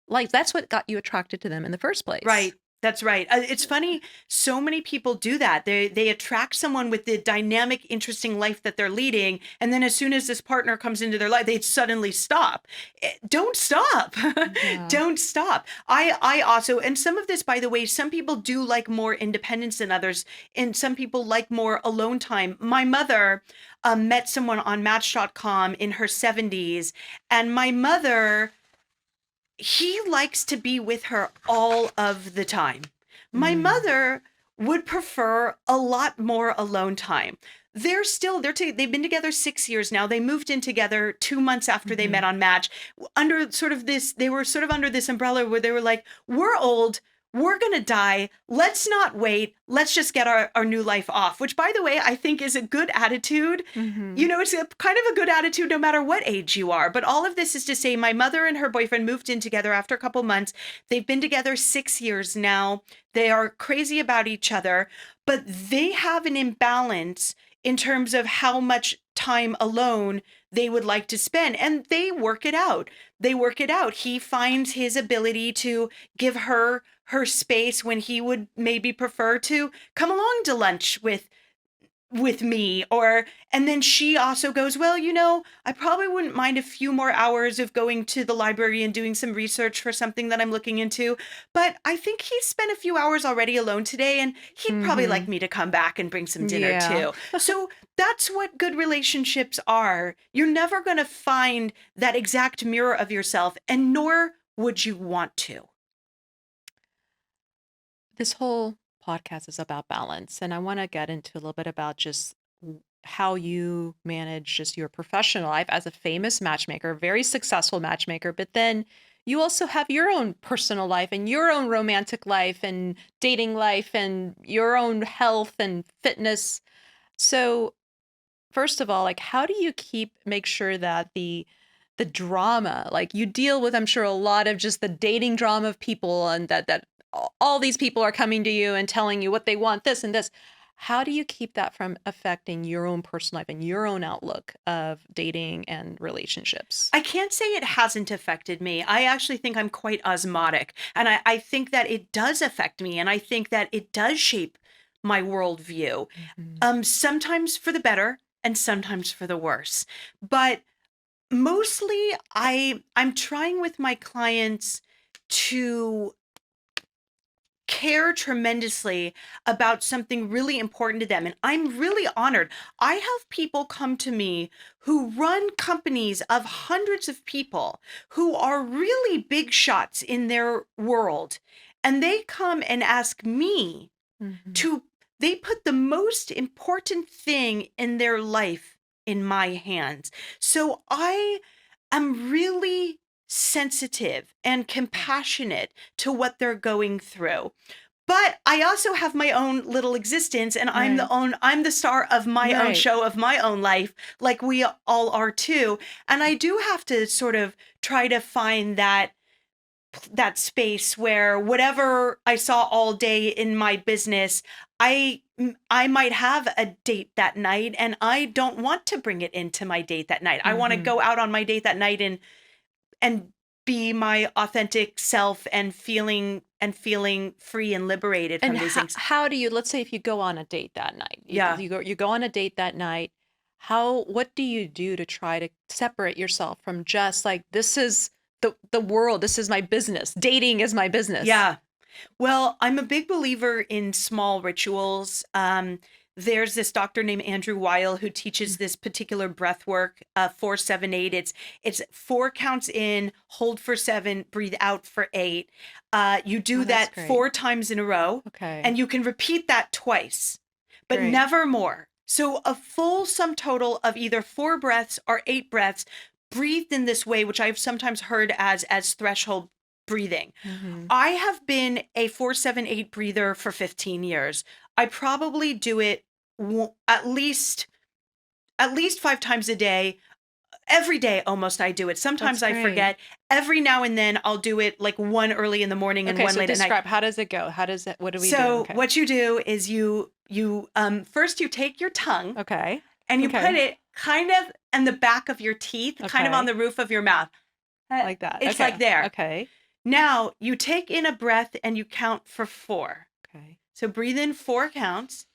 life. That's what got you attracted to them in the first place. Right. That's right. It's funny. So many people do that. They attract someone with the dynamic, interesting life that they're leading, and then as soon as this partner comes into their life, they suddenly stop. Don't stop. Yeah. Don't stop. I also, and some of this, by the way, some people do like more independence than others, and some people like more alone time. My mother met someone on Match.com in her 70s, and my mother, he likes to be with her all of the time. My Mm. mother would prefer a lot more alone time. They've been together 6 years now. They moved in together 2 months after they met Mhm. on Match. They were sort of under this umbrella where they were like, we're old, we're gonna die. Let's not wait. Let's just get our new life off. Which, by the way, I think is a good attitude. Mhm. It's a kind of a good attitude no matter what age you are. But all of this is to say, my mother and her boyfriend moved in together after a couple months. They've been together 6 years now. They are crazy about each other, but they have an imbalance in terms of how much time alone they would like to spend. And they work it out. They work it out. He finds his ability to give her space when he would maybe prefer to come along to lunch with me, or and then she also goes, well, I probably wouldn't mind a few more hours of going to the library and doing some research for something that I'm looking into, but I think he's spent a few hours already alone today, and he'd probably like Mhm. me to come back and bring some dinner Yeah. too. So that's what good relationships are. You're never going to find that exact mirror of yourself, and nor would you want to. This whole podcast is about balance, and I want to get into a little bit about just how you manage just your professional life as a famous matchmaker, very successful matchmaker, but then you also have your own personal life and your own romantic life and dating life and your own health and fitness. So, first of all, like how do you make sure that the drama, like you deal with, I'm sure, a lot of just the dating drama of people, and that all these people are coming to you and telling you what they want, this and this. How do you keep that from affecting your own personal life and your own outlook of dating and relationships? I can't say it hasn't affected me. I actually think I'm quite osmotic. And I think that it does affect me. And I think that it does shape my worldview. Mhm. Sometimes for the better and sometimes for the worse. But mostly I'm trying with my clients to care tremendously about something really important to them. And I'm really honored. I have people come to me who run companies of hundreds of people who are really big shots in their world. And they come and ask me Mhm. to, they put the most important thing in their life in my hands. So I am really sensitive and compassionate to what they're going through. But I also have my own little existence, and Right. I'm the star of my own Right. show, of my own life, like we all are too. And I do have to sort of try to find that space where whatever I saw all day in my business, I might have a date that night, and I don't want to bring it into my date that night. I want to Mhm. go out on my date that night and be my authentic self, and feeling free and liberated And from these things. how do you, let's say if you go on a date that night, Yeah. you go on a date that night, what do you do to try to separate yourself from just like this is the world. This is my business. Dating is my business. Yeah. Well, I'm a big believer in small rituals. There's this doctor named Andrew Weil who teaches this particular breath work, 4-7-8. It's 4 counts in, hold for 7, breathe out for 8. You do Oh, that's that great. 4 times in a row, Okay. and you can repeat that twice, but Great. never more. So a full sum total of either 4 breaths or 8 breaths breathed in this way, which I've sometimes heard as threshold breathing. Mhm. I have been a 4-7-8 breather for 15 years. I probably do it at least 5 times a day. Every day almost I do it. That's Sometimes I great. forget. Every now and then I'll do it like one early in the morning and Okay, one so late at night. describe, how does it go? What do we do? So Okay. what you do is you first you take your tongue Okay. and you Okay. put it kind of in the back of your teeth, kind of on Okay. the roof of your mouth. Like that. It's Okay. like there. Okay. Now you take in a breath and you count for 4. Okay. So breathe in 4 counts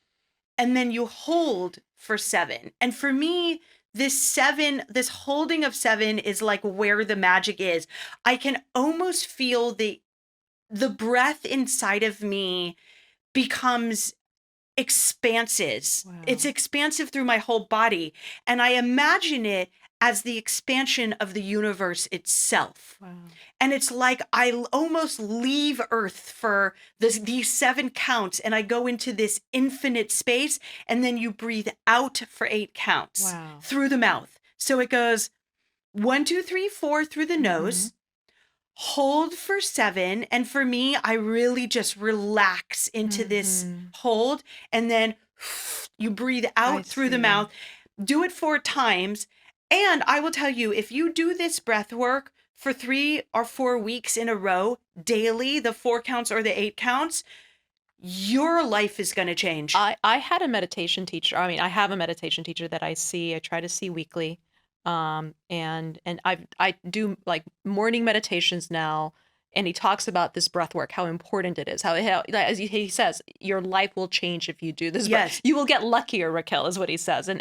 and then you hold for 7. And for me, this holding of 7 is like where the magic is. I can almost feel the breath inside of me becomes expanses. It's Wow. expansive through my whole body. And I imagine it as the expansion of the universe itself. Wow. And it's like I almost leave Earth for these 7 counts and I go into this infinite space. And then you breathe out for 8 counts Wow. through the mouth. So it goes 1, 2, 3, 4 through the nose, hold for 7. And for me, I really just relax into this hold. And then you breathe out through the see. mouth. Do it 4 times. And I will tell you, if you do this breath work for 3 or 4 weeks in a row, daily, the 4 counts or the 8 counts, your life is going to change. I had a meditation teacher. I mean, I have a meditation teacher that I try to see weekly. And I do like morning meditations now, and he talks about this breath work, how important it is, how as he says, your life will change if you do this. Yes. You will get luckier, Raquel, is what he says. And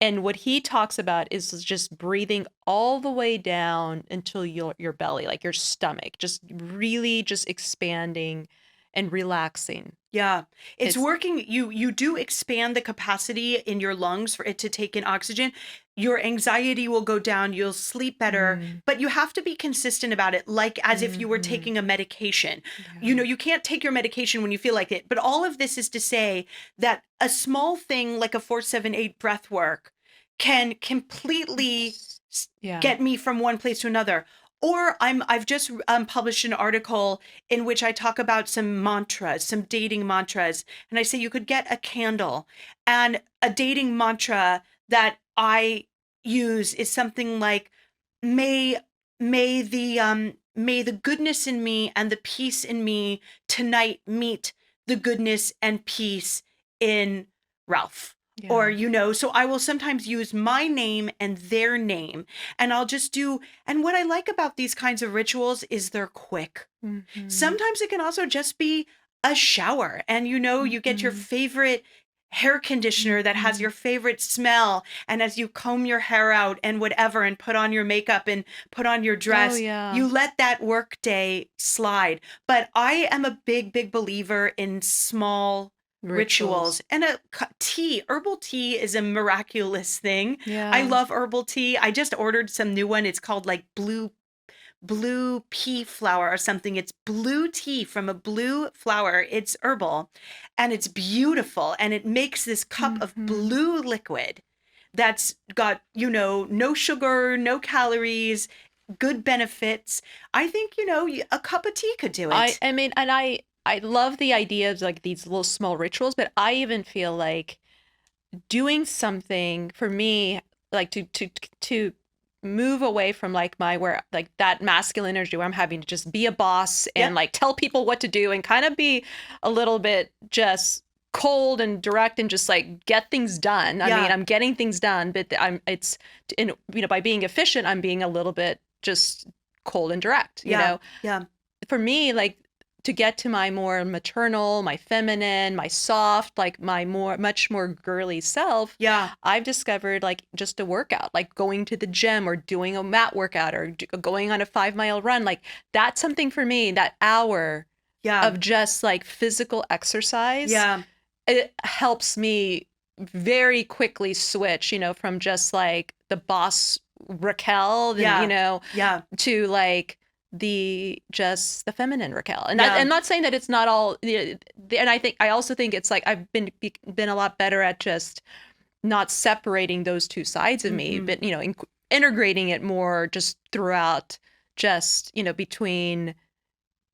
and what he talks about is just breathing all the way down until your belly, like your stomach, just really just expanding and relaxing. Yeah. It's working. You do expand the capacity in your lungs for it to take in oxygen. Your anxiety will go down. You'll sleep better, but you have to be consistent about it, like as if you were taking a medication. You know, you can't take your medication when you feel like it. But all of this is to say that a small thing like a 4-7-8 breath work can completely get me from one place to another. Or I've just published an article in which I talk about some mantras, some dating mantras. And I say you could get a candle, and a dating mantra that I use is something like, may the goodness in me and the peace in me tonight meet the goodness and peace in Ralph. Yeah. Or, you know, so I will sometimes use my name and their name, and I'll just do, and what I like about these kinds of rituals is they're quick. Sometimes it can also just be a shower, and, you know, you get your favorite hair conditioner that has your favorite smell, and as you comb your hair out and whatever, and put on your makeup and put on your dress, you let that work day slide. But I am a big believer in small rituals. And herbal tea is a miraculous thing. I love herbal tea. I just ordered some new one. It's called like blue pea flower or something. It's blue tea from a blue flower. It's herbal and it's beautiful, and it makes this cup of blue liquid that's got, you know, no sugar, no calories, good benefits. I think, you know, a cup of tea could do it. I mean, and I love the idea of like these little small rituals, but I even feel like doing something for me, like to move away from like where like that masculine energy where I'm having to just be a boss and like tell people what to do and kind of be a little bit just cold and direct and just like get things done. I mean, I'm getting things done, but you know, by being efficient, I'm being a little bit just cold and direct, you know? Yeah. For me, like to get to my more maternal, my feminine, my soft, like my much more girly self, Yeah. I've discovered like just a workout, like going to the gym or doing a mat workout or going on a 5 mile run. Like that's something for me, that hour Yeah. of just like physical exercise, Yeah. it helps me very quickly switch, from just like the boss Raquel, then, Yeah. Yeah. to like the feminine Raquel. And Yeah. I'm not saying that it's not all, and I also think it's like I've been a lot better at just not separating those two sides of me, but integrating it more just throughout, just between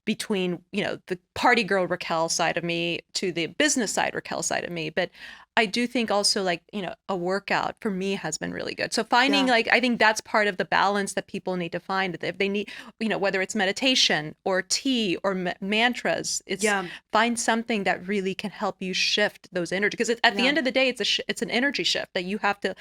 the party girl Raquel side of me to the business side Raquel side of me. But I do think also like a workout for me has been really good. So finding Yeah. like, I think that's part of the balance that people need to find. If they need, whether it's meditation or tea or mantras, it's Yeah. find something that really can help you shift those energy, because at the Yeah. end of the day it's an energy shift that you have to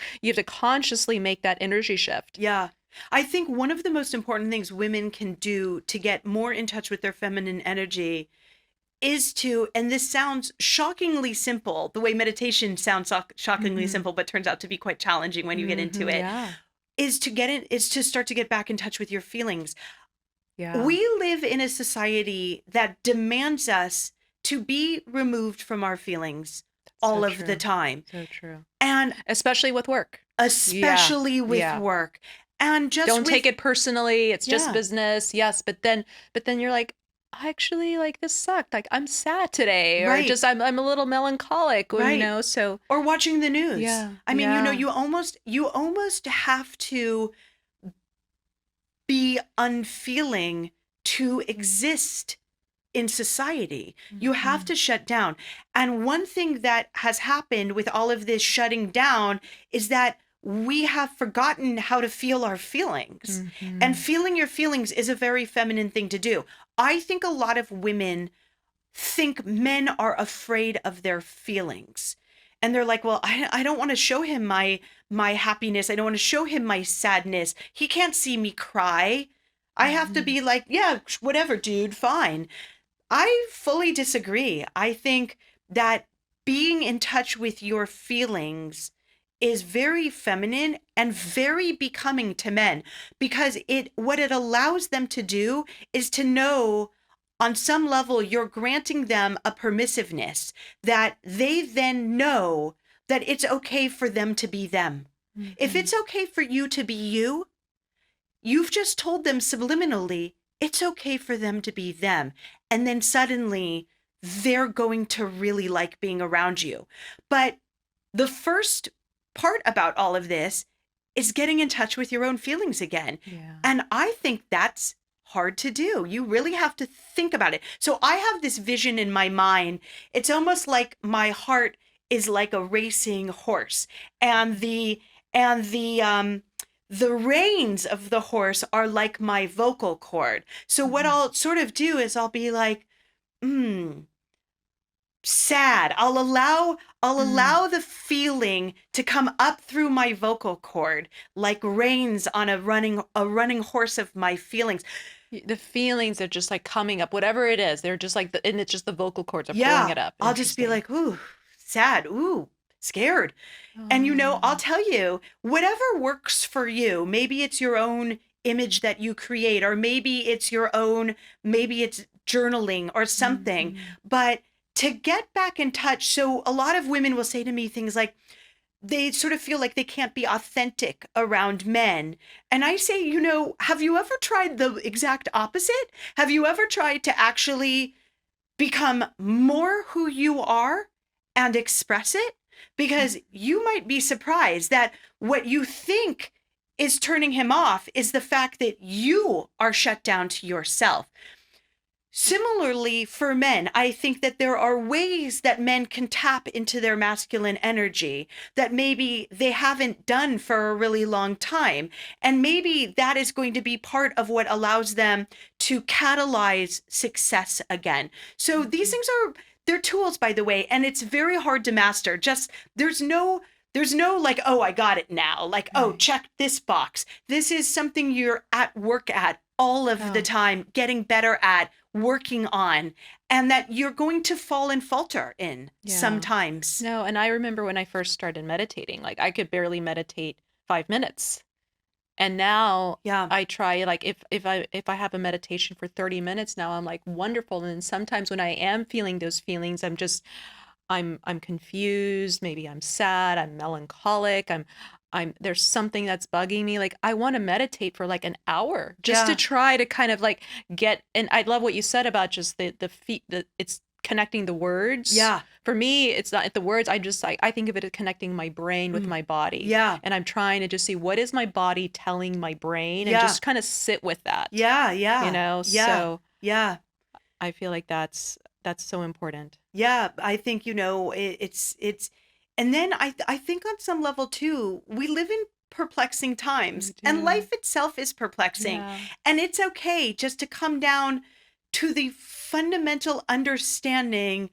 consciously make that energy shift. Yeah. I think one of the most important things women can do to get more in touch with their feminine energy is to, and this sounds shockingly simple, the way meditation sounds shockingly simple, but turns out to be quite challenging when you get into it, Yeah. is to start to get back in touch with your feelings. Yeah. We live in a society that demands us to be removed from our feelings all So of true. the time. So true. And especially with work. especially with Yeah. work. And just Don't take it personally. It's just Yeah. business. Yes, but then you're like, actually, like this sucked. Like I'm sad today, or Right. just I'm a little melancholic. Or, Right. so or watching the news. Yeah, I mean, yeah. you almost have to be unfeeling to exist in society. You have to shut down. And one thing that has happened with all of this shutting down is that we have forgotten how to feel our feelings. And feeling your feelings is a very feminine thing to do. I think a lot of women think men are afraid of their feelings. And they're like, well, I don't want to show him my happiness. I don't want to show him my sadness. He can't see me cry. I have to be like, yeah, whatever, dude, fine. I fully disagree. I think that being in touch with your feelings is very feminine and very becoming to men, because what it allows them to do is to know on some level you're granting them a permissiveness that they then know that it's okay for them to be them. If it's okay for you to be you, you've just told them subliminally it's okay for them to be them. And then suddenly they're going to really like being around you. But the first part about all of this is getting in touch with your own feelings again. Yeah. And I think that's hard to do. You really have to think about it. So I have this vision in my mind. It's almost like my heart is like a racing horse, and the reins of the horse are like my vocal cord. So what I'll sort of do is I'll be like, sad. I'll allow the feeling to come up through my vocal cord like reins on a running horse of my feelings. The feelings are just like coming up, whatever it is. They're just like, and it's just the vocal cords are pulling it up. I'll just be like, ooh, sad. Ooh, scared. And I'll tell you, whatever works for you, maybe it's your own image that you create, or maybe it's journaling or something, but to get back in touch. So a lot of women will say to me things like, they sort of feel like they can't be authentic around men. And I say, have you ever tried the exact opposite? Have you ever tried to actually become more who you are and express it? Because you might be surprised that what you think is turning him off is the fact that you are shut down to yourself. Similarly, for men, I think that there are ways that men can tap into their masculine energy that maybe they haven't done for a really long time. And maybe that is going to be part of what allows them to catalyze success again. So these things they're tools, by the way, and it's very hard to master. Just there's no like, oh, I got it now. Like, oh, check this box. This is something you're at work at all of the Oh, time, getting better at, working on, and that you're going to fall and falter in yeah. sometimes. No, and I remember when I first started meditating, like I could barely meditate 5 minutes. And now Yeah. I try, like if I have a meditation for 30 minutes now, I'm like wonderful. And then sometimes when I am feeling those feelings, I'm confused, maybe I'm sad, I'm melancholic, I'm there's something that's bugging me. Like I want to meditate for like an hour just to Yeah. try to kind of like get, and I love what you said about just the feet, the it's connecting the words. Yeah. For me, it's not the words. I think of it as connecting my brain with Mm. my body. Yeah. And I'm trying to just see what is my body telling my brain and Yeah. just kind of sit with that, Yeah. Yeah. Yeah. So Yeah. I feel like that's so important. Yeah, I think it's and then I think on some level too, we live in perplexing We times and do. life itself is perplexing. Yeah. And it's okay just to come down to the fundamental understanding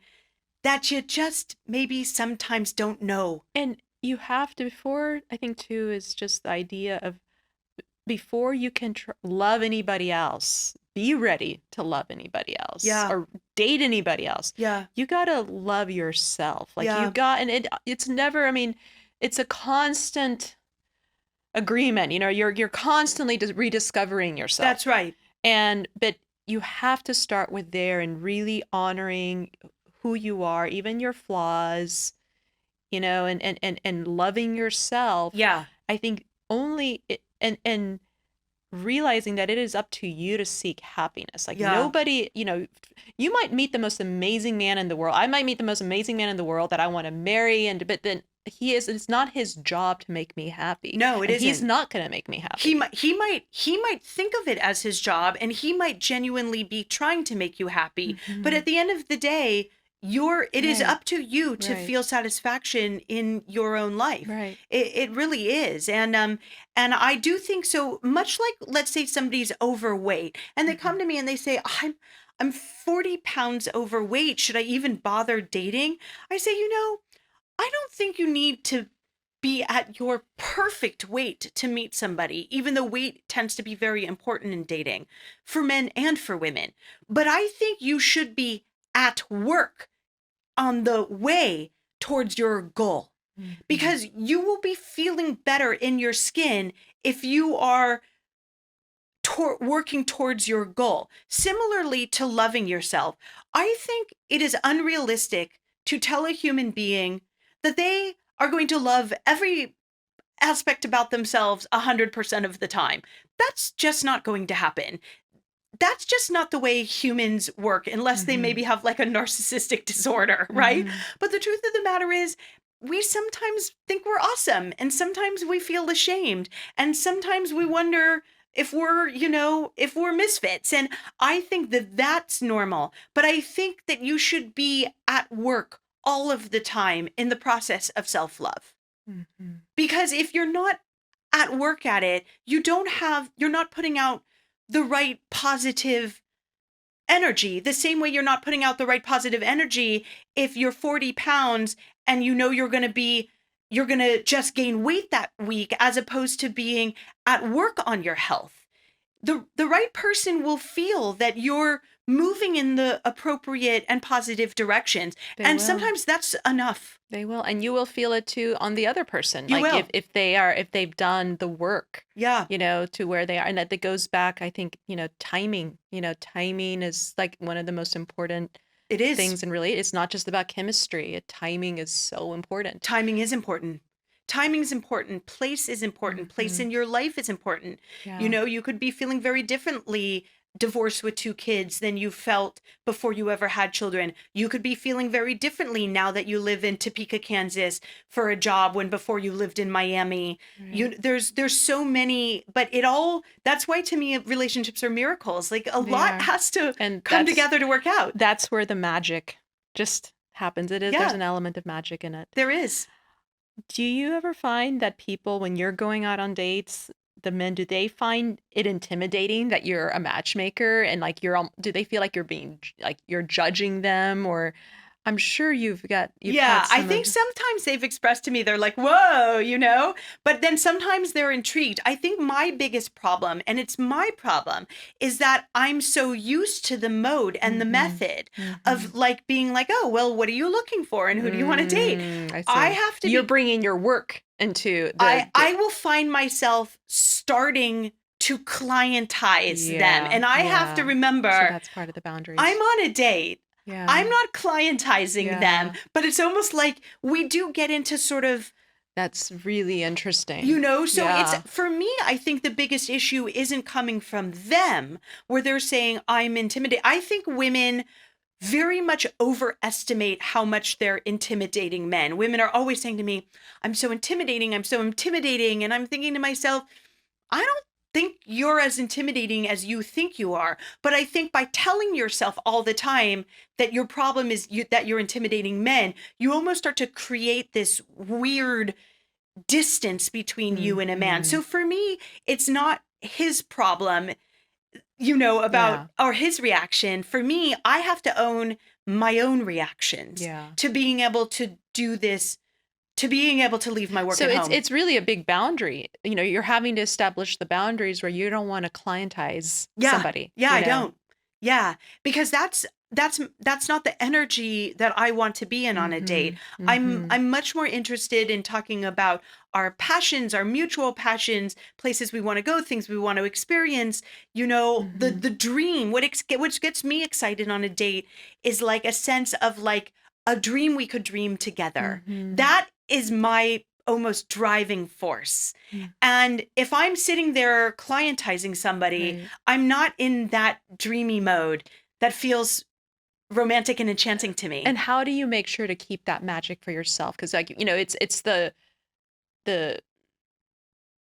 that you just maybe sometimes don't know. And you have to, before, I think too, is just the idea of before you can love anybody else, be ready to love anybody else Yeah. or date anybody else. Yeah. You got to love yourself. Like you Yeah. got, and it's never, I mean, it's a constant agreement. You're constantly rediscovering yourself. That's right. But you have to start with there and really honoring who you are, even your flaws, and loving yourself. Yeah. I think only and realizing that it is up to you to seek happiness. Like Yeah. nobody, you might meet the most amazing man in the world. I might meet the most amazing man in the world that I want to marry, but then it's not his job to make me happy. No, it and he's isn't. not going to make me happy. He might think of it as his job, and he might genuinely be trying to make you happy. But at the end of the day, it is Right. up to you to Right. feel satisfaction in your own life. Right. It really is. And I do think so, much like, let's say somebody's overweight and they come to me and they say, I'm 40 pounds overweight. Should I even bother dating? I say, I don't think you need to be at your perfect weight to meet somebody, even though weight tends to be very important in dating for men and for women. But I think you should be at work on the way towards your goal, because you will be feeling better in your skin if you are working towards your goal. Similarly to loving yourself, I think it is unrealistic to tell a human being that they are going to love every aspect about themselves 100% of the time. That's just not going to happen. That's just not the way humans work, unless they maybe have like a narcissistic disorder, right? But the truth of the matter is, we sometimes think we're awesome, and sometimes we feel ashamed, and sometimes we wonder if we're misfits. And I think that that's normal. But I think that you should be at work all of the time in the process of self-love. Because if you're not at work at it, you're not putting out the right positive energy. The same way you're not putting out the right positive energy if you're 40 pounds and you're going to just gain weight that week, as opposed to being at work on your health. The right person will feel that you're moving in the appropriate and positive directions. And will. sometimes that's enough. They will, and you will feel it too on the other person. You like will. if they've done the work, Yeah. to where they are, and that goes back. I think timing. Timing is like one of the most important It is. things, and really, it's not just about chemistry. Timing is so important. Timing is important. Timing is important. Place is important. Place in your life is important. Yeah. You could be feeling very differently divorced with 2 kids than you felt before you ever had children. You could be feeling very differently now that you live in Topeka, Kansas for a job, when before you lived in Miami. Right. There's so many, but that's why to me relationships are miracles. Like a They lot are. has to And come that's- together to work out. That's where the magic just happens. There's Yeah. an element of magic in it. There is. Do you ever find that people, when you're going out on dates, the men, do they find it intimidating that you're a matchmaker, and like do they feel like you're being like you're judging them, or I'm sure you've Yeah, had I some think of. sometimes they've expressed to me, they're like, whoa, but then sometimes they're intrigued. I think my biggest problem, and it's my problem, is that I'm so used to the mode and the Mm-hmm. method Mm-hmm. of like being like, oh, well, what are you looking for? And who do you want to date? I I see. have to You're be, bringing your work into the I will find myself starting to clientize them. Yeah, And I have to yeah. So remember that's part of the I'm boundaries. on a date. Yeah, I'm not clientizing them, yeah. but it's almost like we do get into sort of, That's really interesting. so it's Yeah. for me, I think the biggest issue isn't coming from them where they're saying I'm intimidated. I think women very much overestimate how much they're intimidating men. Women are always saying to me, I'm so intimidating. I'm so intimidating. And I'm thinking to myself, I don't think you're as intimidating as you think you are. But I think by telling yourself all the time that your problem is that you're intimidating men, you almost start to create this weird distance between you and a man. Mm-hmm. So for me, it's not his problem, about Yeah, or his reaction. For me, I have to own my own reactions yeah. to being able to do this, to being able to leave my work So at it's home. it's really a big boundary. You're having to establish the boundaries where you don't want to clientize Yeah. somebody, Yeah, I don't. Yeah, because that's not the energy that I want to be in on a Mm-hmm. date. Mm-hmm. I'm much more interested in talking about our passions, our mutual passions, places we want to go, things we want to experience, Mm-hmm. the dream. What gets me excited on a date is like a sense of like a dream we could dream together. Mm-hmm. That is my almost driving force. Mm. And if I'm sitting there clientizing somebody, Right. I'm not in that dreamy mode that feels romantic and enchanting to And me. how do you make sure to keep that magic for yourself? Because like, it's the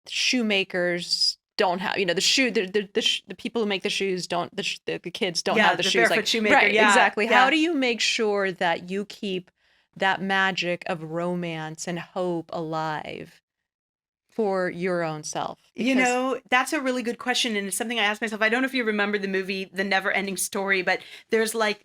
shoemakers don't have, the people who make the shoes don't, the kids don't Yeah, have the the shoes. barefoot Like, shoemaker. right, Yeah, exactly. How yeah. do you make sure that you keep that magic of romance and hope alive for your own self? Because That's a really good question. And it's something I asked myself. I don't know if you remember the movie, The Never Ending Story, but there's like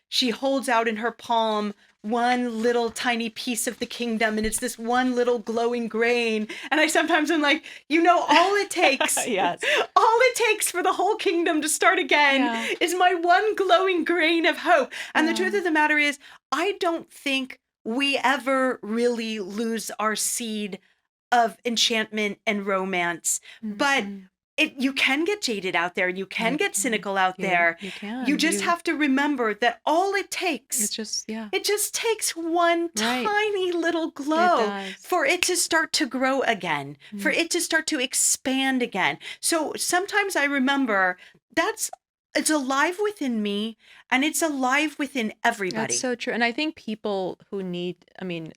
she holds out in her palm one little tiny piece of the kingdom, and it's this one little glowing grain. And I sometimes am like, all it takes, yes. all it takes for the whole kingdom to start again Yeah. is my one glowing grain of hope. And the Yeah. truth of the matter is, I don't think we ever really lose our seed of enchantment and romance. But Mhm. you can get jaded out there. You can You get can. cynical out there. You You can. just have to remember that all it takes, It's just, yeah, it just takes one right. tiny little It glow does. for it to start to grow again, for Mm. it to start to expand again. So sometimes I remember it's alive within me and it's alive within That's everybody. so true. And I think people who I mean,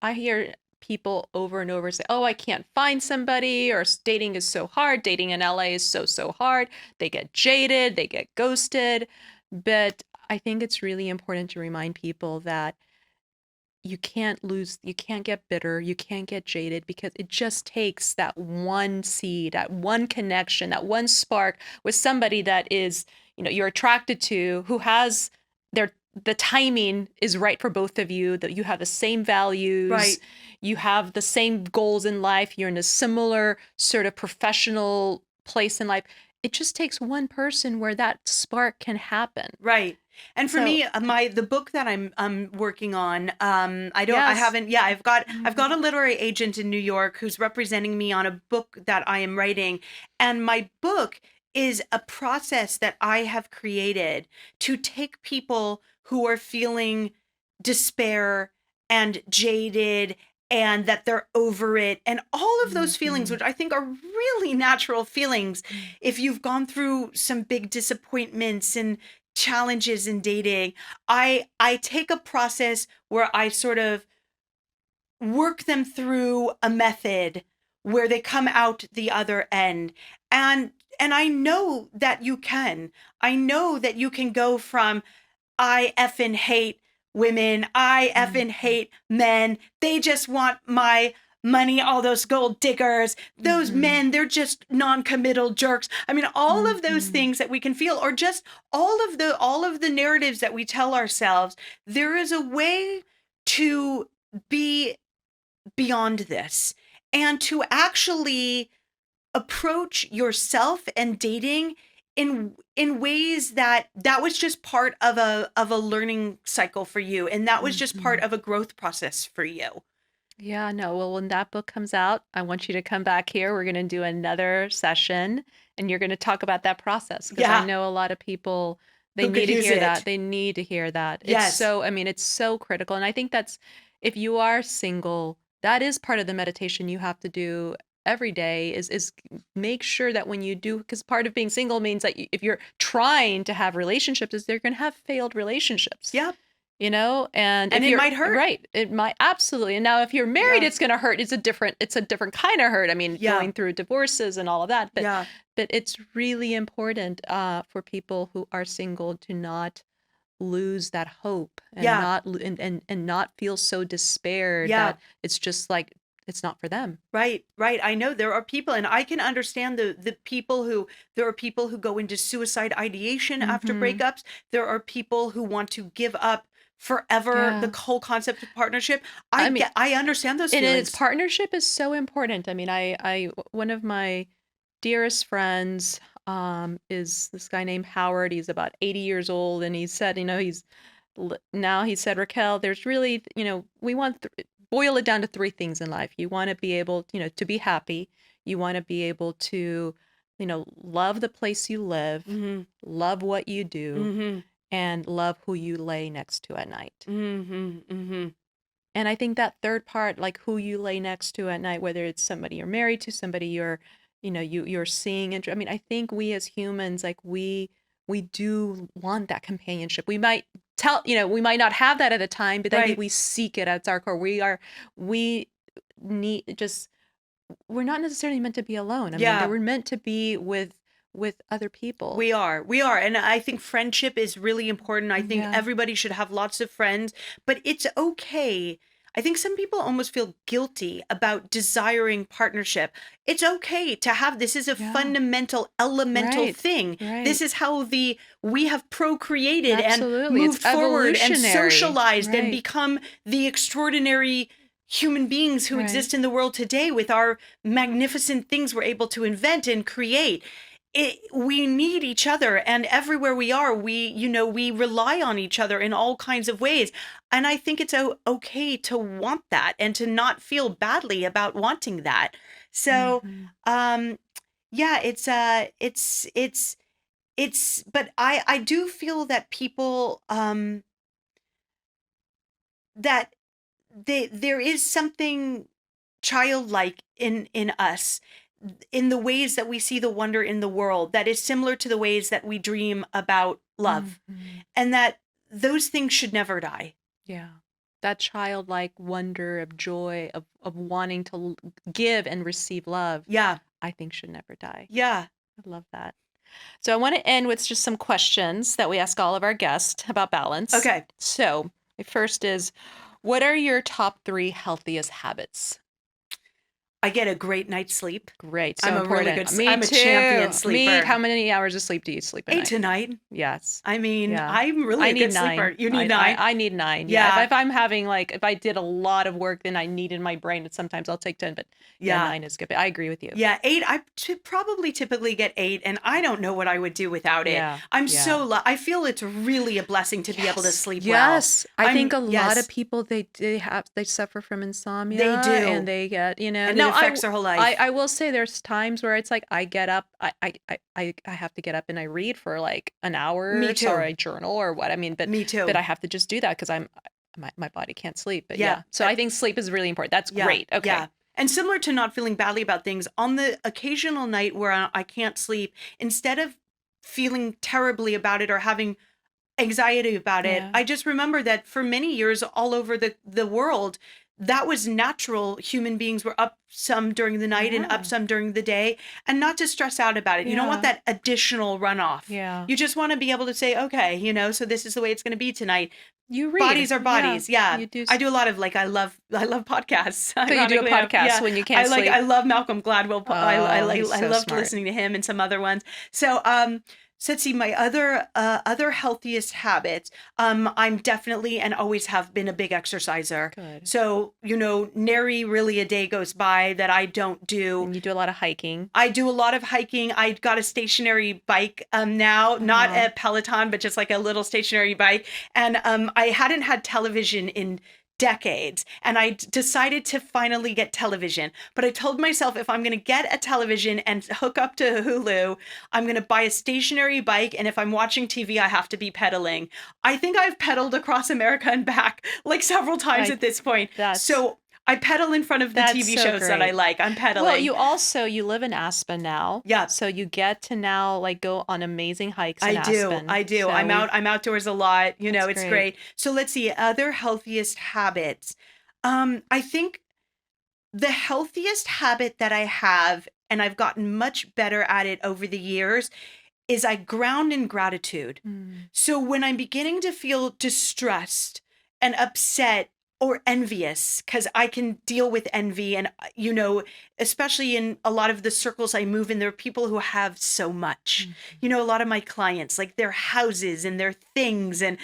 I hear people over and over say, "Oh, I can't find somebody," or dating is so hard. Dating in LA is so hard. They get jaded, they get ghosted. But I think it's really important to remind people that you can't get bitter, you can't get jaded because it just takes that one seed, that one connection, that one spark with somebody that is, you're attracted to, who has their the timing is right for both of you, that you have the same values, Right. you have the same goals in life, you're in a similar sort of professional place in life. It just takes one person where that spark can happen. Right. And for So, me, the book that I'm working on, I yes. haven't, yeah, I've got Mhm. a literary agent in New York who's representing me on a book that I am writing. And my book is a process that I have created to take people who are feeling despair and jaded and that they're over it and all of those feelings, Mhm. which I think are really natural feelings Mm. if you've gone through some big disappointments and challenges in dating. I take a process where I sort of work them through a method where they come out the other end. And I know that you can. I know that you can go from I effing hate women, I effing Mhm. hate men. They just want my money, all those gold diggers, those men, they're just non-committal jerks. I mean, all of those things that we can feel, or just all of the narratives that we tell ourselves, there is a way to be beyond this and to actually approach yourself and dating in ways that was just part of a learning cycle for you, and that was just part of a growth process for you. Yeah, no. Well, when that book comes out, I want you to come back here. We're going to do another session and you're going to talk about that process because I Yeah. know a lot of people, they Who could need to use hear it. that. They need to hear that. It's Yes. so, I mean, it's so critical. And I think that's, if you are single, that is part of the meditation you have to do every day is make sure that when you do, because part of being single means that if you're trying to have relationships, is they're going to have failed relationships. Yeah. You know, and if it might hurt. Right. It might, absolutely. And now if you're married, Yeah. it's going to hurt. It's a different kind of hurt. I mean, Yeah. going through divorces and all of that. But Yeah. but it's really important for people who are single to not lose that hope and Yeah. not and not feel so despaired Yeah. that it's just like it's not for them. Right. I know there are people, and I can understand the people who, there are people who go into suicide ideation after breakups. There are people who want to give up forever Yeah. the whole concept of partnership. I mean, I understand those And feelings. its partnership is so important. I mean, I one of my dearest friends is this guy named Howard. He's about 80 years old, and he said, you know, now he said, Raquel, there's really, you know, we want boil it down to three things in life. You want to be able, you know, to be happy. You want to be able to, you know, love the place you live, love what you do, and love who you lay next to at night. And I think that third part, like who you lay next to at night, whether it's somebody you're married to, somebody you're, you know, you're seeing. I mean, I think we as humans, like we do want that companionship. We might we might not have that at a time, but I think we seek it at our core. We need just, we're not necessarily meant to be alone. I mean, we're meant to be with other people. We are. And I think friendship is really important. I think everybody should have lots of friends, but it's okay. I think some people almost feel guilty about desiring partnership. It's okay to have, this is a fundamental, elemental thing. This is how we have procreated and moved forward and socialized and become the extraordinary human beings who exist in the world today with our magnificent things we're able to invent and create. We need each other, and everywhere we are, we rely on each other in all kinds of ways. And I think it's okay to want that and to not feel badly about wanting that. So, but I do feel that people, that there is something childlike in us, in the ways that we see the wonder in the world, that is similar to the ways that we dream about love, and that those things should never die. Yeah. That childlike wonder of joy of wanting to give and receive love. Yeah. I think should never die. Yeah. I love that. So I want to end with just some questions that we ask all of our guests about balance. Okay. So the first is, what are your top 3 healthiest habits? I get a great night's sleep. Great. So I'm important. a really good, Me I'm too. a champion sleeper. How many hours of sleep do you sleep at 8 night? tonight. Yes. I mean, I'm really a good sleeper. You need 9? I need 9. Yeah. If I'm having if I did a lot of work, then I need in my brain, sometimes I'll take 10, but 9 is good. But I agree with you. Yeah, 8. I probably typically get 8, and I don't know what I would do without it. I'm so I feel it's really a blessing to be able to sleep well. Yes. I think a lot of people, they suffer from insomnia. They do. And they get, and it affects their whole life. I will say there's times where it's like I get up, I have to get up and I read for an hour. Me too. Or I journal or what. I mean, but me too. But I have to just do that because my body can't sleep. But so I think sleep is really important. That's great. Okay. Yeah. And similar to not feeling badly about things, on the occasional night where I can't sleep, instead of feeling terribly about it or having anxiety about it, I just remember that for many years all over the world, that was natural. Human beings were up some during the night and Yeah. up some during the day, and not to stress out about it. You don't want Yeah. that additional runoff. Yeah. You just want to be able to say, okay, so this is the way it's going to be tonight. You read. Bodies are bodies. Yeah. You do. I do a lot of I love podcasts. So you do a Ironically, podcast when you can't sleep? I love Malcolm Gladwell. Oh, he's I so loved smart. listening to him and some other ones. So let's see, my other healthiest habits. I'm definitely and always have been a big exerciser. Good. So, nary really a day goes by that I don't do. And you do a lot of hiking. I do a lot of hiking. I got a stationary bike now, not a Peloton, but just like a little stationary bike. And I hadn't had television in decades, and I decided to finally get television. But I told myself, if I'm going to get a television and hook up to Hulu, I'm going to buy a stationary bike, and if I'm watching TV, I have to be pedaling. I think I've pedaled across America and back like several times at this point. So I pedal in front of the TV shows that I like. I'm pedaling. Well, you live in Aspen now. Yeah. So you get to now go on amazing hikes in Aspen. I do. So I'm outdoors a lot. It's great. So let's see, other healthiest habits. I think the healthiest habit that I have, and I've gotten much better at it over the years, is I ground in gratitude. So when I'm beginning to feel distressed and upset or envious, because I can deal with envy, and especially in a lot of the circles I move in, there are people who have so much. A lot of my clients, like their houses and their things, and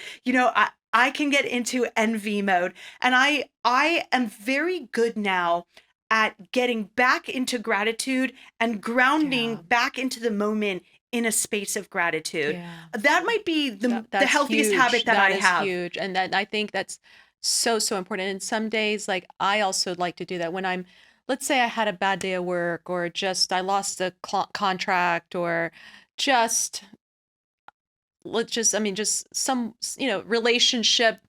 I can get into envy mode, and I am very good now at getting back into gratitude and grounding back into the moment in a space of gratitude. Yeah. That might be the healthiest habit that I have. That is huge. And I think that's so important. And some days, I also like to do that when let's say I had a bad day at work, or just I lost a contract, or just some, relationship,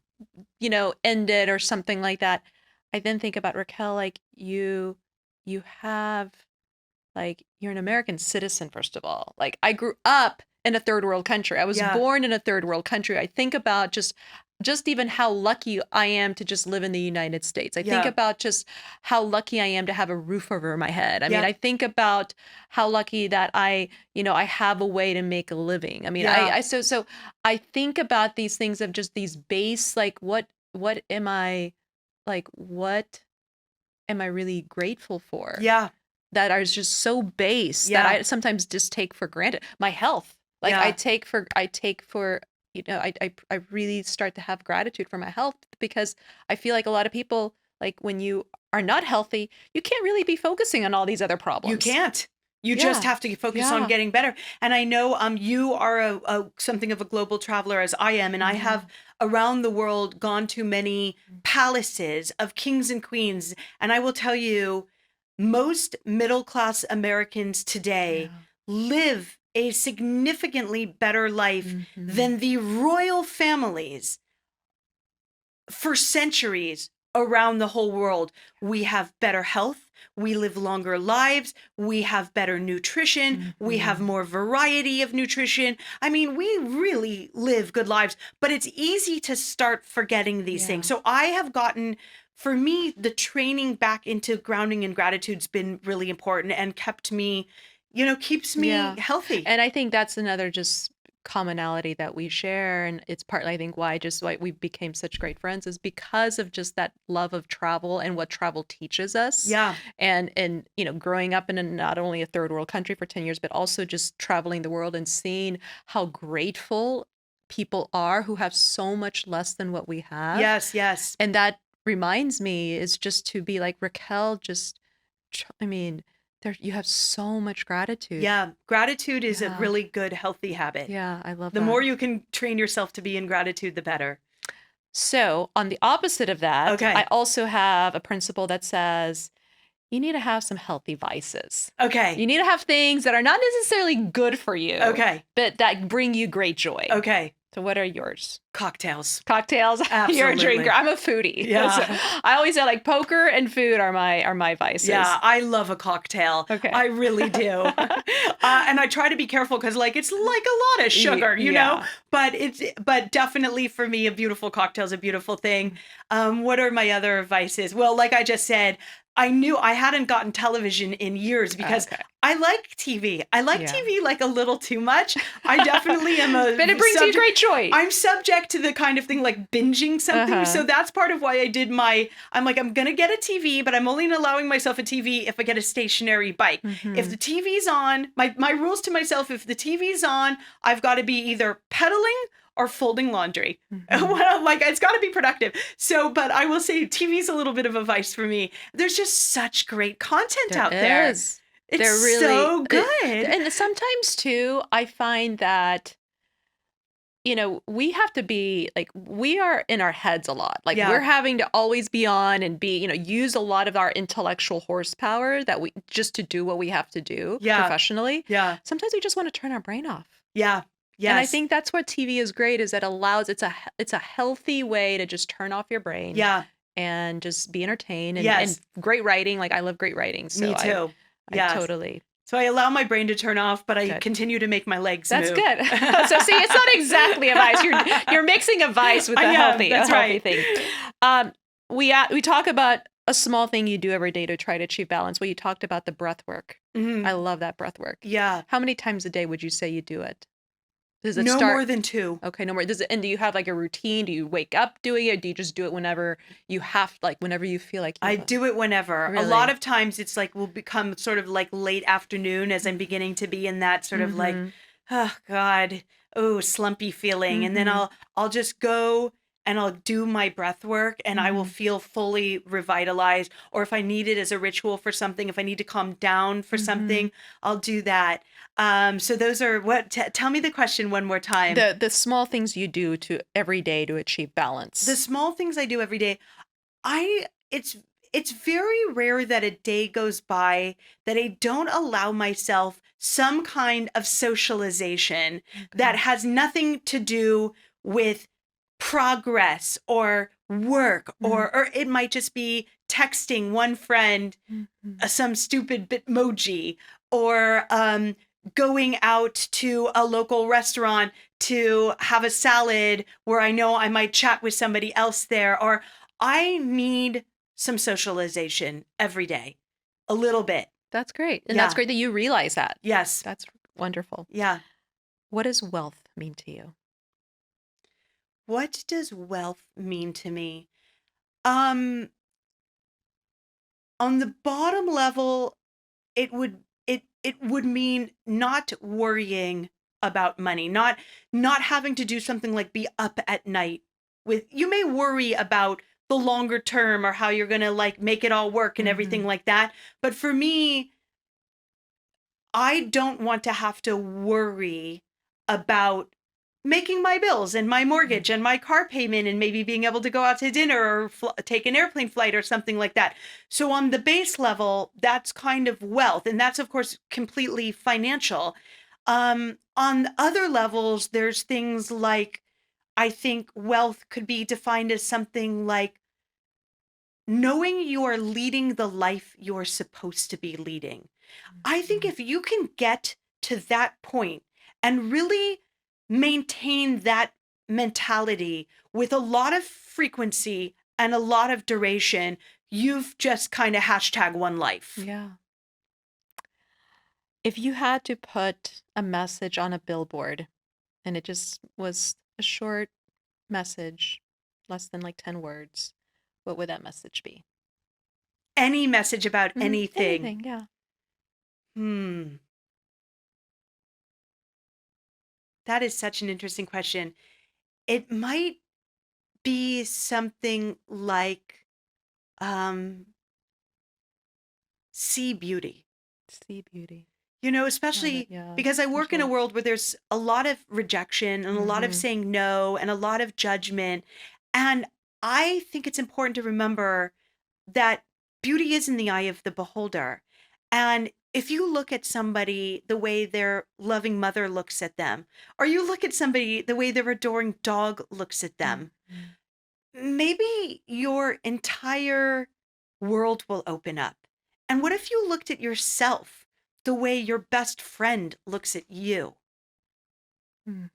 ended or something like that. I then think about, Raquel, you have, you're an American citizen, first of all. I grew up in a third world country. I was born in a third world country. I think about just even how lucky I am to just live in the United States. I think about just how lucky I am to have a roof over my head. I mean, I think about how lucky that I have a way to make a living. I mean, so I think about these things of just these base, what am I really grateful for? Yeah. That are just so base that I sometimes just take for granted. My health, I take for, I really start to have gratitude for my health, because I feel like a lot of people, when you are not healthy, you can't really be focusing on all these other problems. You can't. You just have to focus on getting better. And I know you are something of a global traveler, as I am, and I have around the world gone to many palaces of kings and queens. And I will tell you, most middle-class Americans today live a significantly better life than the royal families for centuries around the whole world. We have better health. We live longer lives. We have better nutrition. We have more variety of nutrition. I mean, we really live good lives, but it's easy to start forgetting these things. So I have gotten, for me, the training back into grounding and gratitude's been really important and keeps me healthy. And I think that's another just commonality that we share, and it's partly, I think, why we became such great friends, is because of just that love of travel and what travel teaches us. And growing up in not only a third world country for 10 years, but also just traveling the world and seeing how grateful people are who have so much less than what we have. Yes. And that reminds me is just to be like, Raquel, you have so much gratitude. Yeah. Gratitude is a really good, healthy habit. Yeah, I love that. The more you can train yourself to be in gratitude, the better. So on the opposite of that, I also have a principle that says you need to have some healthy vices. Okay. You need to have things that are not necessarily good for you. Okay. But that bring you great joy. Okay. So what are yours? Cocktails. Cocktails. You're a Absolutely. drinker. I'm a foodie. Yeah. I always say like poker and food are my vices. Yeah, I love a cocktail. Okay. I really do. And I try to be careful because like it's like a lot of sugar, you know? But definitely for me, a beautiful cocktail is a beautiful thing. What are my other vices? Well, like I just said, I knew I hadn't gotten television in years because I like TV. I like TV like a little too much. I definitely am a but it brings you great joy. I'm subject to the kind of thing like binging something. So that's part of why I did I'm like, I'm going to get a TV, but I'm only allowing myself a TV if I get a stationary bike. If the TV's on, my rules to myself, if the TV's on, I've got to be either pedaling or folding laundry. Like it's got to be productive. So, but I will say TV's a little bit of a vice for me. There's just such great content out there. It's really so good. And sometimes too, I find that, you know, we have to be like, we are in our heads a lot. Like we're having to always be on and be, you know, use a lot of our intellectual horsepower that we just to do what we have to do professionally. Yeah. Sometimes we just want to turn our brain off. Yeah. Yes. And I think that's what TV is great is it allows it's a healthy way to just turn off your brain. Yeah. And just be entertained and great writing. Like I love great writing. So me too. I totally. So I allow my brain to turn off, but I continue to make my legs move. That's good. So see, it's not exactly a vice. You're mixing a vice with a healthy thing. We talk about a small thing you do every day to try to achieve balance. Well, you talked about the breath work. I love that breath work. Yeah. How many times a day would you say you do it? Does it no start more than 2? Okay, no more. And do you have like a routine? Do you wake up doing it? Or do you just do it whenever you have, like whenever you feel like I do it whenever. Really? A lot of times it's like will become sort of like late afternoon as I'm beginning to be in that sort of like, oh God, slumpy feeling. And then I'll just go and I'll do my breath work and I will feel fully revitalized. Or if I need it as a ritual for something, if I need to calm down for something, I'll do that. So those are tell me the question one more time. The small things you do every day to achieve balance. The small things I do every day. It's very rare that a day goes by that I don't allow myself some kind of socialization that has nothing to do with progress or work or it might just be texting one friend some stupid bitmoji or going out to a local restaurant to have a salad where I know I might chat with somebody else there, or I need some socialization every day, a little bit. That's great. And that's great that you realize that. Yes. That's wonderful. Yeah. What does wealth mean to you? What does wealth mean to me? On the bottom level, it would mean not worrying about money, not having to do something like be up at night with, you may worry about the longer term or how you're going to like make it all work and everything like that. But for me, I don't want to have to worry about making my bills and my mortgage and my car payment and maybe being able to go out to dinner or take an airplane flight or something like that. So on the base level, that's kind of wealth. And that's, of course, completely financial. On other levels, there's things like, I think wealth could be defined as something like knowing you are leading the life you're supposed to be leading. I think if you can get to that point and really maintain that mentality with a lot of frequency and a lot of duration, you've just kind of #1 life. Yeah. If you had to put a message on a billboard and it just was a short message, less than like 10 words, what would that message be? Any message about anything. Anything, yeah. That is such an interesting question. It might be something like see beauty. See beauty. You know, especially because I work in a world where there's a lot of rejection and a lot of saying no and a lot of judgment. And I think it's important to remember that beauty is in the eye of the beholder. And if you look at somebody the way their loving mother looks at them, or you look at somebody the way their adoring dog looks at them, Mhm. maybe your entire world will open up. And what if you looked at yourself the way your best friend looks at you? Mhm.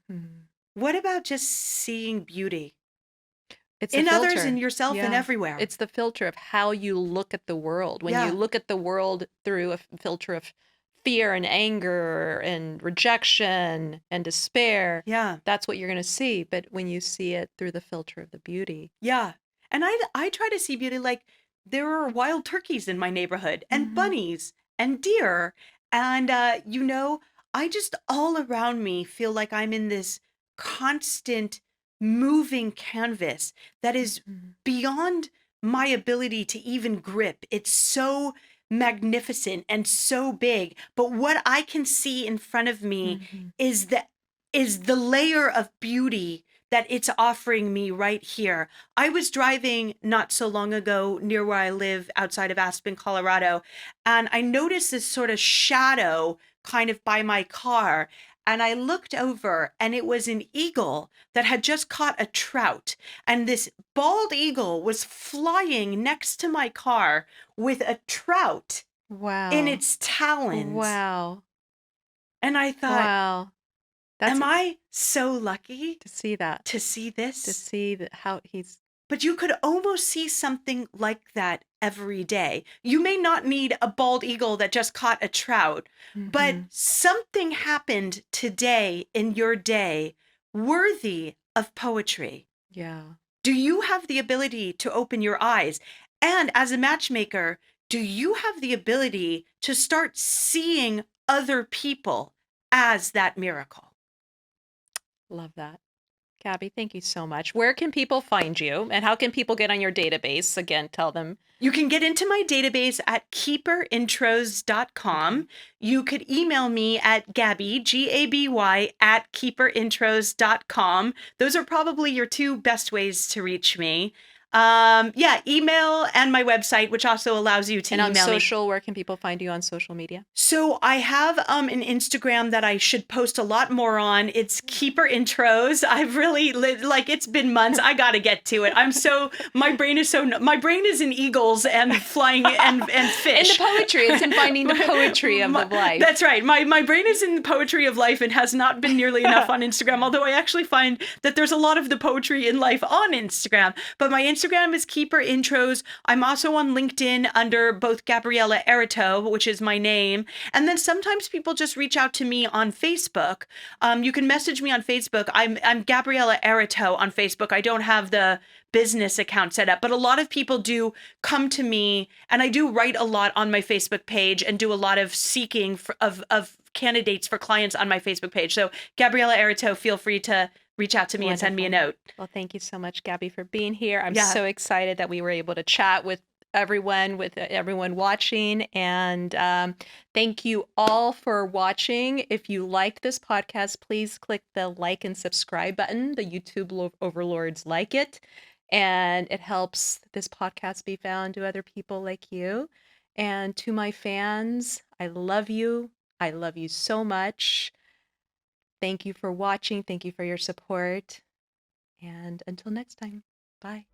What about just seeing beauty It's a in others, in filter. yourself, and Yeah. everywhere? It's the filter of how you look at the world. When you Yeah, look at the world through a filter of fear and anger and rejection and despair, yeah, that's what you're going to see. But when you see it through the filter of the beauty. yeah. And I try to see beauty like there are wild turkeys in my neighborhood and Mhm. bunnies and deer. And, I just all around me feel like I'm in this constant moving canvas that is Mhm. beyond my ability to even grip. It's so magnificent and so big. But what I can see in front of me Mhm. is the layer of beauty that it's offering me right here. I was driving not so long ago near where I live outside of Aspen, Colorado, and I noticed this sort of shadow kind of by my car. And I looked over, and it was an eagle that had just caught a trout. And this bald eagle was flying next to my car with a trout in Wow. its talons. Wow. And I thought, Wow. That's am I so lucky to see that, to see to this? see that how he's. But you could almost see something like that every day. You may not need a bald eagle that just caught a trout, but Mhm. something happened today in your day worthy of poetry. Yeah. Do you have the ability to open your eyes? And as a matchmaker, do you have the ability to start seeing other people as that miracle? Love that. Gabby, thank you so much. Where can people find you and how can people get on your database? Again, tell them. You can get into my database at Okay. keeperintros.com. You could email me at Gaby, Gaby, at keeperintros.com. Those are probably your two best ways to reach me. Yeah, email and my website, which also allows you to And on email me. social, where can people find you on social media? So I have an Instagram that I should post a lot more on. It's Keeper Intros. I've really like it's been months. I got to get to it. My brain is in eagles and flying and In the fish. poetry, it's in finding the poetry of life. That's right. My brain is in the poetry of life and has not been nearly enough on Instagram. Although I actually find that there's a lot of the poetry in life on Instagram. But my Instagram is Keeper Intros. I'm also on LinkedIn under both Gabriella Aratow, which is my name, and then sometimes people just reach out to me on Facebook. You can message me on Facebook. I'm Gabriella Aratow on Facebook. I don't have the business account set up, but a lot of people do come to me, and I do write a lot on my Facebook page and do a lot of seeking of candidates for clients on my Facebook page. So Gabriella Aratow, feel free to reach out to me and send me a Wonderful. note. Well, thank you so much, Gabby, for being here. I'm Yeah. so excited that we were able to chat with everyone watching. And thank you all for watching. If you liked this podcast, please click the like and subscribe button. The YouTube overlords like it, and it helps this podcast be found to other people like you. And to my fans, I love you. I love you so much. Thank you for watching. Thank you for your support. And until next time, bye.